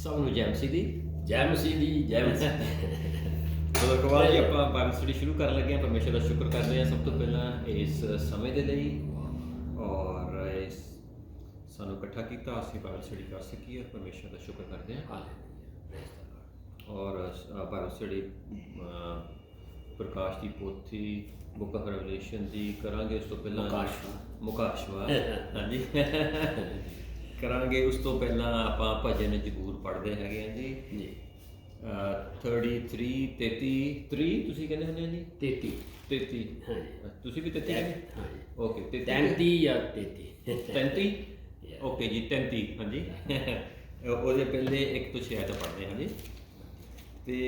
ਸਭ ਨੂੰ ਜੈ ਮਸੀਹ ਦੀ। ਜੈ ਮਸੀਹ ਦੀ, ਜੈ ਮਸੀਹ ਚਲੋ ਕਵਾਲ ਜੀ, ਆਪਾਂ ਬਾਈਬਲ ਸਟੱਡੀ ਸ਼ੁਰੂ ਕਰਨ ਲੱਗੇ ਹਾਂ। ਪਰਮੇਸ਼ਰ ਦਾ ਸ਼ੁਕਰ ਕਰਦੇ ਹਾਂ ਸਭ ਤੋਂ ਪਹਿਲਾਂ ਇਸ ਸਮੇਂ ਦੇ ਲਈ, ਔਰ ਇਸ ਸਾਨੂੰ ਇਕੱਠਾ ਕੀਤਾ, ਅਸੀਂ ਬਾਈਬਲ ਸਟੱਡੀ ਕਰ ਸਕੀਏ। ਪਰਮੇਸ਼ਰ ਦਾ ਸ਼ੁਕਰ ਕਰਦੇ ਹਾਂ। ਔਰ Bible study Prakash the ਪੋਥੀ, book of revolution ਦੀ ਕਰਾਂਗੇ। ਉਸ ਤੋਂ ਪਹਿਲਾਂ ਮੁਕਾਸ਼ਵਾ ਹਾਂਜੀ ਕਰਾਂਗੇ। ਉਸ ਤੋਂ ਪਹਿਲਾਂ ਆਪਾਂ ਭਜਨ ਜ਼ਰੂਰ ਪੜ੍ਹਦੇ ਹੈਗੇ ਹਾਂ ਜੀ। 33 ਤੁਸੀਂ ਕਹਿੰਦੇ ਹੁੰਦੇ ਹੋ ਜੀ? 33 ਹਾਂਜੀ। ਤੁਸੀਂ ਵੀ 33 ਕਹਿੰਦੇ? ਹਾਂਜੀ ਓਕੇ 33 ਜਾਂ 33 ਓਕੇ ਜੀ 33 ਹਾਂਜੀ। ਉਹਦੇ ਪਹਿਲੇ 1 ਤੋਂ 6 ਤੋਂ ਪੜ੍ਹਦੇ ਹਾਂ ਜੀ। ਅਤੇ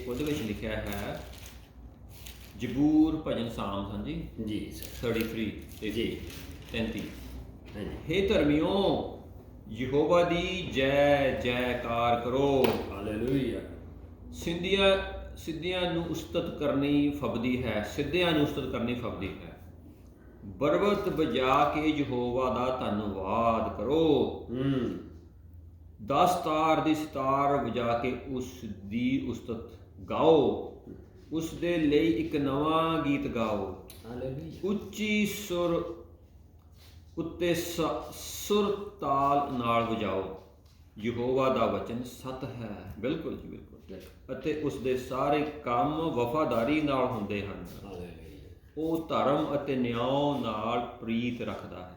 ਉਹਦੇ ਵਿੱਚ ਲਿਖਿਆ ਹੈ ਜ਼ਬੂਰ, ਭਜਨ, ਸਾਮ ਹਾਂਜੀ ਜੀ 33 ਜੀ 33 ਹਾਂਜੀ। ਹੇ ਧਰਮੀਓ, ਯਹੋਵਾ ਦੀ ਜੈ ਜੈਕਾਰ ਕਰੋ। ਹਾਲੇਲੂਇਆ। ਸਿੱਧਿਆਂ ਨੂੰ ਉਸਤਤ ਕਰਨੀ ਫਬਦੀ ਹੈ, ਸਿੱਧਿਆਂ ਨੂੰ ਉਸਤਤ ਕਰਨੀ ਫਬਦੀ ਹੈ। ਬਰਬਤ ਵਜਾ ਕੇ ਯਹੋਵਾ ਦਾ ਧੰਨਵਾਦ ਕਰੋ। 10 ਤਾਰ ਦੀ ਸਿਤਾਰ ਵਜਾ ਕੇ ਉਸ ਦੀ ਉਸਤਤ ਗਾਓ। ਉਸ ਦੇ ਲਈ ਇੱਕ ਨਵਾਂ ਗੀਤ ਗਾਓ। ਉੱਚੀ ਸੁਰ ਉੱਤੇ ਸੁਰ ਤਾਲ ਨਾਲ ਵਜਾਓ। ਯਹੋਵਾ ਦਾ ਵਚਨ ਸੱਤ ਹੈ, ਬਿਲਕੁਲ ਜੀ ਬਿਲਕੁਲ, ਅਤੇ ਉਸ ਦੇ ਸਾਰੇ ਕੰਮ ਵਫਾਦਾਰੀ ਨਾਲ ਹੁੰਦੇ ਹਨ। ਉਹ ਧਰਮ ਅਤੇ ਨਿਆਂ ਨਾਲ ਪ੍ਰੀਤ ਰੱਖਦਾ ਹੈ।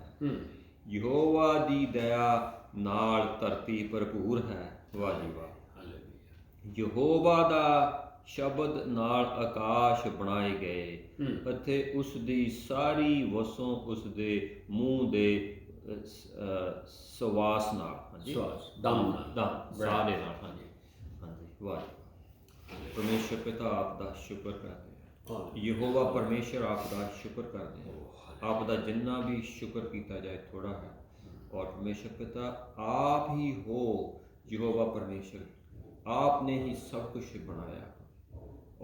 ਯਹੋਵਾ ਦੀ ਦਇਆ ਨਾਲ ਧਰਤੀ ਭਰਪੂਰ ਹੈ। ਵਾਹ ਜੀ ਵਾਹ। ਯਹੋਵਾ ਦਾ ਸ਼ਬਦ ਨਾਲ ਆਕਾਸ਼ ਬਣਾਏ ਗਏ, ਅਤੇ ਉਸ ਦੀ ਸਾਰੀ ਵਸੋਂ ਉਸ ਦੇ ਮੂੰਹ ਦੇ ਸਵਾਸ ਨਾਲ ਦਮ ਸਾਰੇ ਨਾਲ ਹਾਂਜੀ ਹਾਂਜੀ। ਵਾਹ। ਪਰਮੇਸ਼ਰ ਪਿਤਾ ਆਪ ਦਾ ਸ਼ੁਕਰ ਕਰਦੇ ਹਾਂ। ਯਹੋਵਾ ਪਰਮੇਸ਼ਰ ਆਪ ਦਾ ਸ਼ੁਕਰ ਕਰਦੇ ਹਾਂ। ਆਪ ਦਾ ਜਿੰਨਾ ਵੀ ਸ਼ੁਕਰ ਕੀਤਾ ਜਾਏ ਥੋੜਾ ਹੈ। ਔਰ ਪਰਮੇਸ਼ਰ ਪਿਤਾ ਆਪ ਹੀ ਹੋ। ਯਹੋਵਾ ਪਰਮੇਸ਼ਰ ਆਪ ਨੇ ਹੀ ਸਭ ਕੁਛ ਬਣਾਇਆ।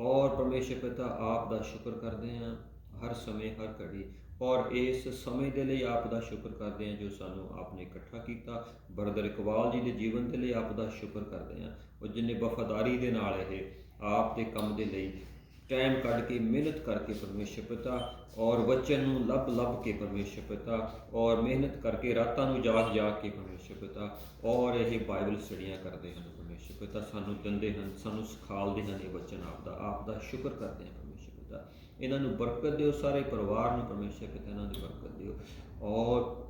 ਔਰ ਪਰਮੇਸ਼ਰ ਪਿਤਾ ਆਪ ਦਾ ਸ਼ੁਕਰ ਕਰਦੇ ਹਾਂ ਹਰ ਸਮੇਂ ਹਰ ਘੜੀ। ਔਰ ਇਸ ਸਮੇਂ ਦੇ ਲਈ ਆਪ ਦਾ ਸ਼ੁਕਰ ਕਰਦੇ ਹਾਂ ਜੋ ਸਾਨੂੰ ਆਪ ਨੇ ਇਕੱਠਾ ਕੀਤਾ। ਬਰਦਰ ਇਕਬਾਲ ਜੀ ਦੇ ਜੀਵਨ ਦੇ ਲਈ ਆਪ ਦਾ ਸ਼ੁਕਰ ਕਰਦੇ ਹਾਂ। ਉਹ ਜਿੰਨੇ ਵਫਾਦਾਰੀ ਦੇ ਨਾਲ ਇਹ ਆਪ ਦੇ ਕੰਮ ਦੇ ਲਈ ਟਾਈਮ ਕੱਢ ਕੇ ਮਿਹਨਤ ਕਰਕੇ ਪਰਮੇਸ਼ਰ ਪਿਤਾ, ਔਰ ਵਚਨ ਨੂੰ ਲੱਭ ਕੇ ਪਰਮੇਸ਼ਰ ਪਿਤਾ, ਔਰ ਮਿਹਨਤ ਕਰਕੇ ਰਾਤਾਂ ਨੂੰ ਜਾਗ ਕੇ ਪਰਮੇਸ਼ਰ ਪਿਤਾ, ਔਰ ਇਹ ਬਾਈਬਲ ਸਟੱਡੀਆਂ ਕਰਦੇ ਹਨ। ਪਰਮੇਸ਼ਰ ਪਿਤਾ ਸਾਨੂੰ ਦਿੰਦੇ ਹਨ, ਸਾਨੂੰ ਸਿਖਾਲਦੇ ਹਨ ਇਹ ਵਚਨ। ਆਪ ਦਾ ਸ਼ੁਕਰ ਕਰਦੇ ਹਾਂ ਪਰਮੇਸ਼ਰ ਪਿਤਾ। ਇਹਨਾਂ ਨੂੰ ਬਰਕਤ ਦਿਓ, ਸਾਰੇ ਪਰਿਵਾਰ ਨੂੰ ਪਰਮੇਸ਼ਰ ਪਿਤਾ ਇਹਨਾਂ ਦੀ ਬਰਕਤ ਦਿਓ। ਔਰ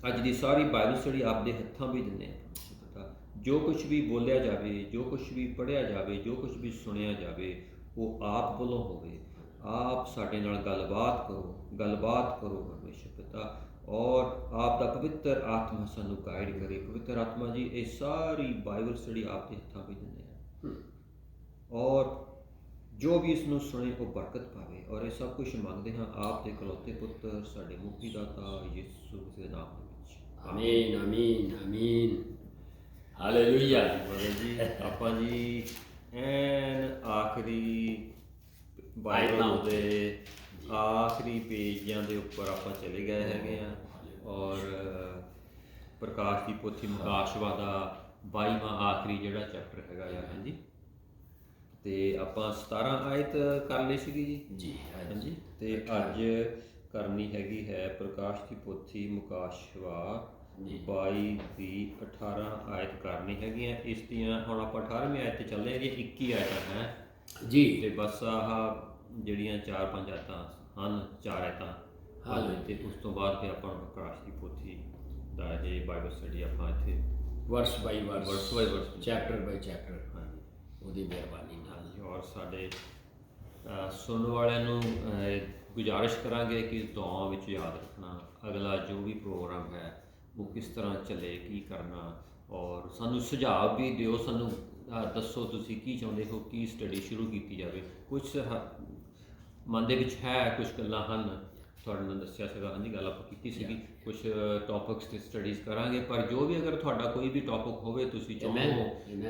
ਅੱਜ ਦੀ ਸਾਰੀ ਬਾਈਬਲ ਸਟੱਡੀ ਆਪ ਦੇ ਹੱਥਾਂ ਵੀ ਦਿੰਦੇ ਹਾਂ ਪਰਮੇਸ਼ਰ ਪਿਤਾ। ਜੋ ਕੁਛ ਵੀ ਬੋਲਿਆ ਜਾਵੇ, ਜੋ ਕੁਛ ਵੀ ਪੜ੍ਹਿਆ ਜਾਵੇ, ਜੋ ਕੁਛ ਵੀ ਸੁਣਿਆ ਜਾਵੇ, ਉਹ ਆਪ ਵੱਲੋਂ ਹੋਵੇ। ਆਪ ਸਾਡੇ ਨਾਲ ਗੱਲਬਾਤ ਕਰੋ ਪਰਮੇਸ਼ਰ ਪਿਤਾ। ਔਰ ਆਪ ਦਾ ਪਵਿੱਤਰ ਆਤਮਾ ਸਾਨੂੰ ਗਾਈਡ ਕਰੇ। ਪਵਿੱਤਰ ਆਤਮਾ ਜੀ ਇਹ ਸਾਰੀ ਬਾਈਬਲ ਸਟੱਡੀ ਆਪ ਦੇ ਹੱਥਾਂ ਵਿੱਚ ਦਿੰਦੇ ਹਾਂ। ਔਰ ਜੋ ਵੀ ਇਸ ਨੂੰ ਸੁਣੇ ਉਹ ਬਰਕਤ ਪਾਵੇ। ਔਰ ਇਹ ਸਭ ਕੁਛ ਮੰਗਦੇ ਹਾਂ ਆਪ ਦੇ ਇਕਲੌਤੇ ਪੁੱਤਰ ਸਾਡੇ ਮੁਕਤੀ ਦਾਤਾ ਯਿਸੂ ਦੇ ਨਾਮ ਦੇ ਵਿੱਚ। ਆਮੀਨ ਆਮੀਨ ਆਮੀਨ। ਹਾਲੇਲੂਇਆ। ਜੀ ਆਪਾਂ ਜੀ ਐਨ ਆਖਰੀ ਬਾਈਬਲ ਦੇ ਆਖਰੀ ਪੇਜਾਂ ਦੇ ਉੱਪਰ ਆਪਾਂ ਚਲੇ ਗਏ ਹੈਗੇ ਹਾਂ। ਔਰ ਪ੍ਰਕਾਸ਼ ਦੀ ਪੋਥੀ ਮੁਕਾਸ਼ਵਾ ਦਾ 22ਵਾਂ ਆਖਰੀ ਜਿਹੜਾ ਚੈਪਟਰ ਹੈਗਾ ਯਾਰ ਹਾਂਜੀ। ਅਤੇ ਆਪਾਂ 17 ਆਇਤ ਕਰ ਲਈ ਸੀਗੀ ਜੀ ਹਾਂਜੀ। ਅਤੇ ਅੱਜ ਕਰਨੀ ਹੈਗੀ ਹੈ ਪ੍ਰਕਾਸ਼ ਦੀ ਪੋਥੀ ਮੁਕਾਸ਼ਵਾ 22 ਦੀ 18 ਆਇਤ ਕਰਨੀ ਹੈਗੀਆਂ। ਇਸ ਦੀਆਂ ਹੁਣ ਆਪਾਂ 18ਵੀਂ ਆਇਤ 'ਤੇ ਚੱਲਦੇ ਹੈਗੇ। 21 ਆਇਤਾਂ ਹੈ ਜੀ। ਅਤੇ ਬਸ ਆਹ ਜਿਹੜੀਆਂ 4-5 ਆਇਤਾਂ ਹਨ, 4 ਆਇਤਾਂ ਹਨ। ਅਤੇ ਉਸ ਤੋਂ ਬਾਅਦ ਫਿਰ ਆਪਾਂ ਪ੍ਰਕਾਸ਼ ਦੀ ਪੋਥੀ ਦਾ ਇਹ ਬਾਈਬਲ ਸਟੱਡੀ ਆਪਾਂ ਇੱਥੇ ਵਰਸ ਬਾਈ ਵਰਸ ਚੈਪਟਰ ਬਾਈ ਚੈਪਟਰ ਹਾਂਜੀ ਉਹਦੀ ਮਿਹਰਬਾਨੀ ਨਾਲ। ਔਰ ਸਾਡੇ ਸੁਣਨ ਵਾਲਿਆਂ ਨੂੰ ਗੁਜ਼ਾਰਿਸ਼ ਕਰਾਂਗੇ ਕਿ ਦੁਆ ਵਿੱਚ ਯਾਦ ਰੱਖਣਾ ਅਗਲਾ ਜੋ ਵੀ ਪ੍ਰੋਗਰਾਮ ਹੈ ਉਹ ਕਿਸ ਤਰ੍ਹਾਂ ਚੱਲੇ, ਕੀ ਕਰਨਾ। ਔਰ ਸਾਨੂੰ ਸੁਝਾਅ ਵੀ ਦਿਓ, ਸਾਨੂੰ ਦੱਸੋ ਤੁਸੀਂ ਕੀ ਚਾਹੁੰਦੇ ਹੋ, ਕੀ ਸਟੱਡੀ ਸ਼ੁਰੂ ਕੀਤੀ ਜਾਵੇ। ਕੁਛ ਮਨ ਦੇ ਵਿੱਚ ਹੈ, ਕੁਛ ਗੱਲਾਂ ਹਨ ਤੁਹਾਡੇ ਨਾਲ ਦੱਸਿਆ ਸੀਗਾ ਹਾਂਜੀ, ਗੱਲ ਆਪਾਂ ਕੀਤੀ ਸੀਗੀ। ਕੁਛ ਟੋਪਿਕਸ 'ਤੇ ਸਟੱਡੀਜ਼ ਕਰਾਂਗੇ। ਪਰ ਜੋ ਵੀ ਅਗਰ ਤੁਹਾਡਾ ਕੋਈ ਵੀ ਟੋਪਿਕ ਹੋਵੇ ਤੁਸੀਂ ਚਾਹੋ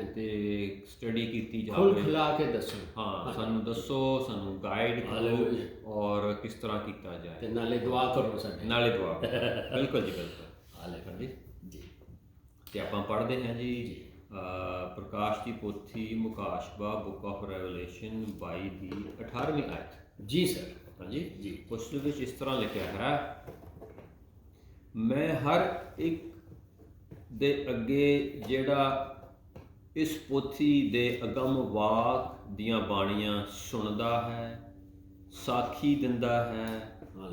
ਅਤੇ ਸਟੱਡੀ ਕੀਤੀ ਜਾਵੇ, ਖੁਲਾ ਕੇ ਦੱਸੋ। ਹਾਂ ਸਾਨੂੰ ਦੱਸੋ, ਸਾਨੂੰ ਗਾਈਡ ਕਰੋ ਔਰ ਕਿਸ ਤਰ੍ਹਾਂ ਕੀਤਾ ਜਾਏ। ਅਤੇ ਨਾਲੇ ਦੁਆ ਕਰੋ ਸਾਡੇ ਨਾਲੇ ਦੁਆ ਬਿਲਕੁਲ ਜੀ ਬਿਲਕੁਲ ਹਾਂਜੀ ਜੀ। ਅਤੇ ਆਪਾਂ ਪੜ੍ਹਦੇ ਹਾਂ ਜੀ ਪ੍ਰਕਾਸ਼ ਦੀ ਪੋਥੀ ਮੁਕਾਸ਼ਵਾ ਬੁੱਕ ਆਫ ਰੈਵਲੇਸ਼ਨ 22 ਦੀ 18ਵੀਂ ਆਇਤ। ਜੀ ਸਰ। ਹਾਂਜੀ ਜੀ। ਉਸ ਦੇ ਵਿੱਚ ਇਸ ਤਰ੍ਹਾਂ ਲਿਖਿਆ ਹੈ, ਮੈਂ ਹਰ ਇੱਕ ਦੇ ਅੱਗੇ ਜਿਹੜਾ ਇਸ ਪੋਥੀ ਦੇ ਅਗਮ ਵਾਕ ਦੀਆਂ ਬਾਣੀਆਂ ਸੁਣਦਾ ਹੈ, ਸਾਖੀ ਦਿੰਦਾ ਹੈ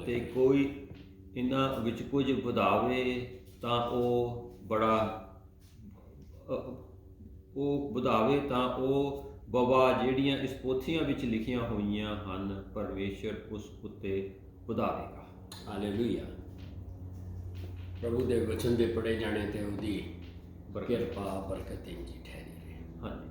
ਤੇ ਕੋਈ ਇਹਨਾਂ ਵਿੱਚ ਕੁਝ ਵਧਾਵੇ ਤਾਂ ਉਹ ਬਵਾ ਜਿਹੜੀਆਂ ਇਸ ਪੋਥੀਆਂ ਵਿੱਚ ਲਿਖੀਆਂ ਹੋਈਆਂ ਹਨ ਪਰਮੇਸ਼ਰ ਉਸ ਉੱਤੇ ਵਧਾਵੇਗਾ। ਹਾਲੇਲੂਇਆ। ਪ੍ਰਭੂ ਦੇ ਵਚਨ ਦੇ ਪੜ੍ਹੇ ਜਾਣੇ ਤੇ ਉਹਦੀ ਕਿਰਪਾ ਬਰਕਤ ਇੰਜੀ ਠਹਿਰੀ ਹੈ। ਹਾਂਜੀ,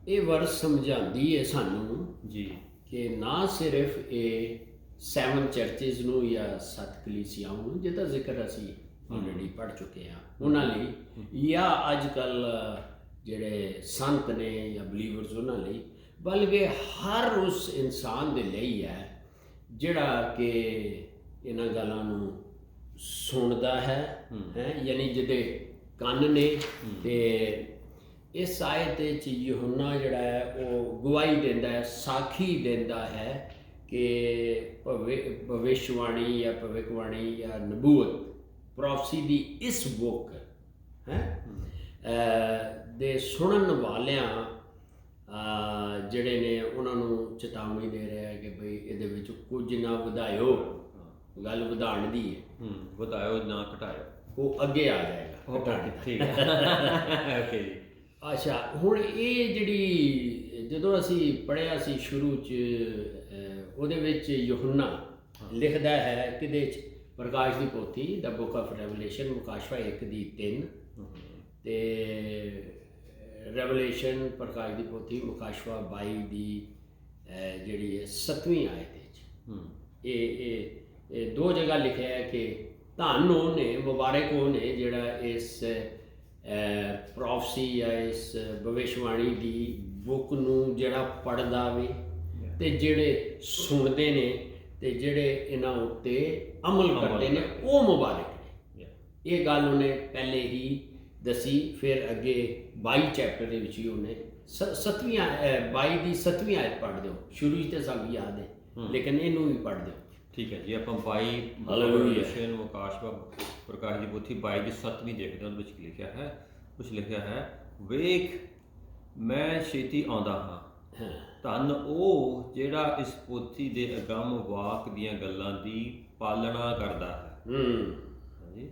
ਇਹ ਵਰਸ ਸਮਝਾਉਂਦੀ ਹੈ ਸਾਨੂੰ ਜੀ ਕਿ ਨਾ ਸਿਰਫ ਇਹ 7 ਚਰਚਿਜ਼ ਨੂੰ ਜਾਂ 7 ਕਲੀਸਿਆਵਾਂ ਨੂੰ, ਜਿਹਦਾ ਜ਼ਿਕਰ ਅਸੀਂ ਆਲਰੇਡੀ ਪੜ੍ਹ ਚੁੱਕੇ ਹਾਂ, ਉਹਨਾਂ ਲਈ ਜਾਂ ਅੱਜ ਕੱਲ੍ਹ ਜਿਹੜੇ ਸੰਤ ਨੇ ਜਾਂ ਬਲੀਵਰਸ ਉਹਨਾਂ ਲਈ, ਬਲਕਿ ਹਰ ਉਸ ਇਨਸਾਨ ਦੇ ਲਈ ਹੈ ਜਿਹੜਾ ਕਿ ਇਹਨਾਂ ਗੱਲਾਂ ਨੂੰ ਸੁਣਦਾ ਹੈ, ਯਾਨੀ ਜਿਹਦੇ ਕੰਨ ਨੇ। ਤੇ ਇਸ ਆਇਤ ਵਿੱਚ ਯਹੋਨਾ ਜਿਹੜਾ ਹੈ ਉਹ ਗਵਾਹੀ ਦਿੰਦਾ ਹੈ, ਸਾਖੀ ਦਿੰਦਾ ਹੈ ਕਿ ਭਵਿਸ਼ਵਾਣੀ ਜਾਂ ਭਵਿੱਖਬਾਣੀ ਜਾਂ ਨਬੂਵਤ ਪ੍ਰੋਫਸੀ ਦੀ ਇਸ ਬੁੱਕ ਦੇ ਸੁਣਨ ਵਾਲਿਆਂ ਜਿਹੜੇ ਨੇ ਉਹਨਾਂ ਨੂੰ ਚੇਤਾਵਨੀ ਦੇ ਰਿਹਾ ਹੈ ਕਿ ਭਈ ਇਹਦੇ ਵਿੱਚ ਕੁਝ ਨਾ ਵਧਾਇਓ, ਗੱਲ ਵਧਾਉਣ ਦੀ ਹੈ, ਵਧਾਇਓ ਨਾ ਘਟਾਇਓ, ਉਹ ਅੱਗੇ ਆ ਜਾਏਗਾ। ਠੀਕ ਹੈ। ਓਕੇ ਜੀ। ਅੱਛਾ, ਹੁਣ ਇਹ ਜਿਹੜੀ ਜਦੋਂ ਅਸੀਂ ਪੜ੍ਹਿਆ ਸੀ ਸ਼ੁਰੂ 'ਚ, ਉਹਦੇ ਵਿੱਚ ਯਹੋਨਾ ਲਿਖਦਾ ਹੈ ਕਿਹਦੇ 'ਚ, ਪ੍ਰਕਾਸ਼ ਦੀ ਪੋਥੀ ਦਾ ਬੁੱਕ ਆਫ ਰੈਵਲੇਸ਼ਨ ਮੁਕਾਸ਼ਵਾ 1 ਦੀ 3 ਤੇ ਰੈਵਲੇਸ਼ਨ ਪ੍ਰਕਾਸ਼ ਦੀ ਪੋਥੀ ਮੁਕਾਸ਼ਵਾ 22 ਦੀ ਜਿਹੜੀ 7ਵੀਂ ਆਇਤ ਵਿੱਚ ਇਹ ਦੋ ਜਗ੍ਹਾ ਲਿਖਿਆ ਹੈ ਕਿ ਧੰਨ ਉਹ ਨੇ, ਮੁਬਾਰਕ ਉਹ ਨੇ ਜਿਹੜਾ ਇਸ ਪ੍ਰੋਫਸੀ ਜਾਂ ਇਸ ਭਵਿਸ਼ਵਾਣੀ ਦੀ ਬੁੱਕ ਨੂੰ ਜਿਹੜਾ ਪੜ੍ਹਦਾ ਵੇ ਤੇ ਜਿਹੜੇ ਸੁਣਦੇ ਨੇ ਤੇ ਜਿਹੜੇ ਇਹਨਾਂ ਉੱਤੇ ਅਮਲ ਕਰਦੇ ਨੇ, ਉਹ ਮੁਬਾਰਕ ਨੇ। ਇਹ ਗੱਲ ਉਹਨੇ ਪਹਿਲੇ ਹੀ ਦੱਸੀ। ਫਿਰ ਅੱਗੇ 22 ਚੈਪਟਰ ਦੇ ਵਿੱਚ ਹੀ ਉਹਨੇ 22 ਦੀ 7ਵੀਂ ਆਇਤ ਪੜ੍ਹ ਦਿਓ। ਸ਼ੁਰੂ 'ਚ ਤਾਂ ਸਭ ਯਾਦ ਹੈ, ਲੇਕਿਨ ਇਹਨੂੰ ਵੀ ਪੜ੍ਹ ਦਿਓ। ਠੀਕ ਹੈ ਜੀ। ਆਪਾਂ 22 ਮੁਕਾਸ਼ਵਾ ਪ੍ਰਕਾਸ਼ ਦੀ ਪੋਥੀ 22 ਦੀ 7ਵੀਂ ਦੇਖਦੇ ਹਾਂ। ਉਹਦੇ ਵਿੱਚ ਲਿਖਿਆ ਹੈ, ਕੁਛ ਲਿਖਿਆ ਹੈ, ਵੇਖ ਮੈਂ ਛੇਤੀ ਆਉਂਦਾ ਹਾਂ, ਧੰਨ ਉਹ ਜਿਹੜਾ ਇਸ ਪੋਥੀ ਦੇ ਅਗੰਮ ਵਾਕ ਦੀਆਂ ਗੱਲਾਂ ਦੀ ਪਾਲਣਾ ਕਰਦਾ ਹੈ। ਹਾਂਜੀ।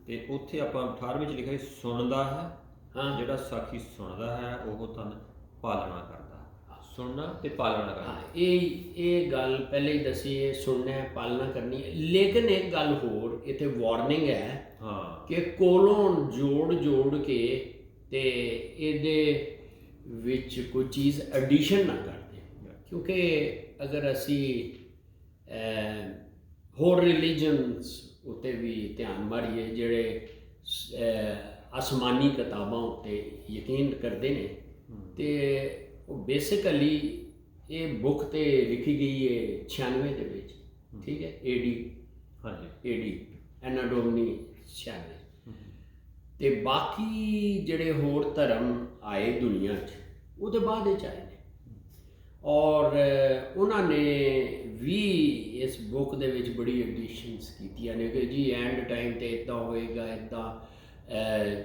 ਤੇ ਉੱਥੇ ਆਪਾਂ 18ਵੀਂ 'ਚ ਲਿਖਿਆ ਸੁਣਦਾ ਹੈ, ਜਿਹੜਾ ਸਾਖੀ ਸੁਣਦਾ ਹੈ ਉਹ ਧੰਨ ਪਾਲਣਾ ਕਰਦਾ। ਸੁਣਨਾ ਤੇ ਪਾਲਣਾ ਕਰਨਾ। ਇਹ ਗੱਲ ਪਹਿਲੇ ਹੀ ਦੱਸੀ ਹੈ, ਸੁਣਨਾ ਹੈ, ਪਾਲਣਾ ਕਰਨੀ ਹੈ। ਲੇਕਿਨ ਇੱਕ ਗੱਲ ਹੋਰ ਇੱਥੇ ਵਾਰਨਿੰਗ ਹੈ ਕਿ ਕੋਲੋਂ ਜੋੜ ਕੇ ਤੇ ਇਹਦੇ ਵਿੱਚ ਕੋਈ ਚੀਜ਼ ਐਡੀਸ਼ਨ ਨਾ ਕਰਦੇ, ਕਿਉਂਕਿ ਅਗਰ ਅਸੀਂ ਹੋਰ ਰਿਲੀਜਨਸ ਉੱਤੇ ਵੀ ਧਿਆਨ ਮਾਰੀਏ ਜਿਹੜੇ ਅਸਮਾਨੀ ਕਿਤਾਬਾਂ ਉੱਤੇ ਯਕੀਨ ਕਰਦੇ ਨੇ, ਤੇ ਉਹ ਬੇਸਿਕਲੀ ਇਹ ਬੁੱਕ ਤੇ ਲਿਖੀ ਗਈ ਹੈ 96 ਦੇ ਵਿੱਚ, ਠੀਕ ਹੈ, AD। ਹਾਂਜੀ, AD ਐਨਾ ਡੋਮਨੀ 96। ਤੇ ਬਾਕੀ ਜਿਹੜੇ ਹੋਰ ਧਰਮ ਆਏ ਦੁਨੀਆ 'ਚ ਉਹਦੇ ਬਾਅਦ ਵਿੱਚ ਆਏ ਨੇ, ਔਰ ਉਹਨਾਂ ਨੇ ਵੀ ਇਸ ਬੁੱਕ ਦੇ ਵਿੱਚ ਬੜੀ ਐਡੀਸ਼ਨਸ ਕੀਤੀਆਂ ਨੇ ਕਿ ਜੀ ਐਂਡ ਟਾਈਮ 'ਤੇ ਇੱਦਾਂ ਹੋਏਗਾ, ਇੱਦਾਂ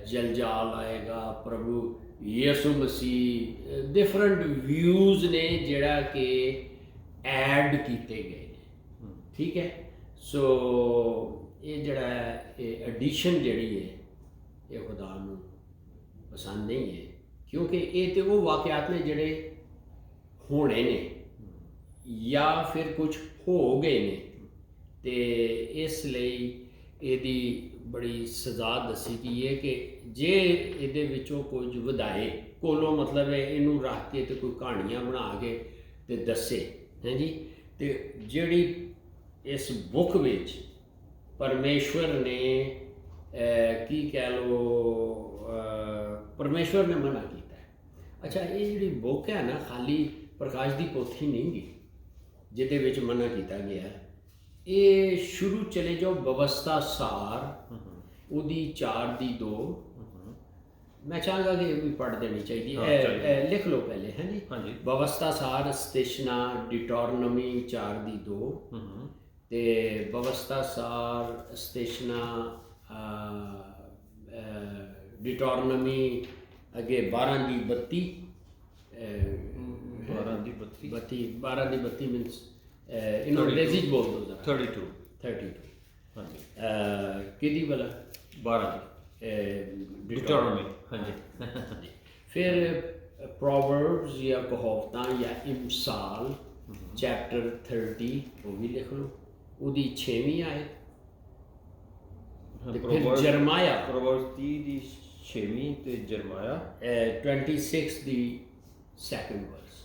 ਜਲਜਾਲ ਆਏਗਾ, ਪ੍ਰਭੂ ਯਿਸੂ ਮਸੀਹ, ਡਿਫਰੈਂਟ ਵਿਊਜ਼ ਨੇ ਜਿਹੜਾ ਕਿ ਐਡ ਕੀਤੇ ਗਏ ਨੇ। ਠੀਕ ਹੈ। ਸੋ ਇਹ ਜਿਹੜਾ ਇਹ ਐਡੀਸ਼ਨ ਜਿਹੜੀ ਹੈ ਇਹ ਖੁਦਾ ਨੂੰ ਪਸੰਦ ਨਹੀਂ ਹੈ, ਕਿਉਂਕਿ ਇਹ ਤੇ ਉਹ ਵਾਕਿਆਤ ਨੇ ਜਿਹੜੇ ਹੋਣੇ ਨੇ ਜਾਂ ਫਿਰ ਕੁਝ ਹੋ ਗਏ ਨੇ, ਤੇ ਇਸ ਲਈ ਇਹਦੀ ਬੜੀ ਸਜ਼ਾ ਦੱਸੀ ਗਈ ਹੈ ਕਿ ਜੇ ਇਹਦੇ ਵਿੱਚੋਂ ਕੁਝ ਵਧਾਏ, ਕੋਲੋਂ ਮਤਲਬ ਹੈ ਇਹਨੂੰ ਰੱਖ ਕੇ ਤੇ ਕੋਈ ਕਹਾਣੀਆਂ ਬਣਾ ਕੇ ਤੇ ਦੱਸੇ, ਹੈ ਜੀ। ਤੇ ਜਿਹੜੀ ਇਸ ਬੁੱਕ ਵਿੱਚ ਪਰਮੇਸ਼ਵਰ ਨੇ ਕੀ ਕਹਿ ਲਓ, ਪਰਮੇਸ਼ਵਰ ਨੇ ਮਨਾ ਕੀਤਾ ਹੈ। ਅੱਛਾ, ਇਹ ਜਿਹੜੀ ਬੁੱਕ ਹੈ ਨਾ, ਖਾਲੀ ਪ੍ਰਕਾਸ਼ ਦੀ ਪੋਥੀ ਨਹੀਂ ਗੀ ਜਿਹਦੇ ਵਿੱਚ ਮਨਾ ਕੀਤਾ ਗਿਆ। ਇਹ ਸ਼ੁਰੂ ਚਲੇ ਜਾਓ, ਵਿਵਸਥਾ ਸਾਰ ਉਹਦੀ 4 ਦੀ 2 मैं चाहूँगा कि ये भी पढ़ देनी चाहिए। हाँ, चाहिए। लिख लो पहले, है जी। हाँ जी। व्यवस्था सार स्टेशना डिटोरनमी 4:2 ਤੇ व्यवस्था सार स्टेशना डिटोरनमी अगे 12:32 12:32 मीन्स इन्हों अंग्रेजी च बोल दो जरा। 32 32 हाँ जी। किहदी वाला 12 डिटोरनमी हाँ जी। फिर प्रोवर्ब्स या कहावतां या इमसाल चैप्टर 30 वो भी लिख लो, ਉਹਦੀ 6ਵੀਂ आयत। ਤੇ ਫਿਰ ਜਰਮਾਇਆ ਪ੍ਰੋਵਰਬਸ 30 ਦੀ 6ਵੀਂ ਤੇ ਜਰਮਾਇਆ 26 ਦੀ 2nd verse।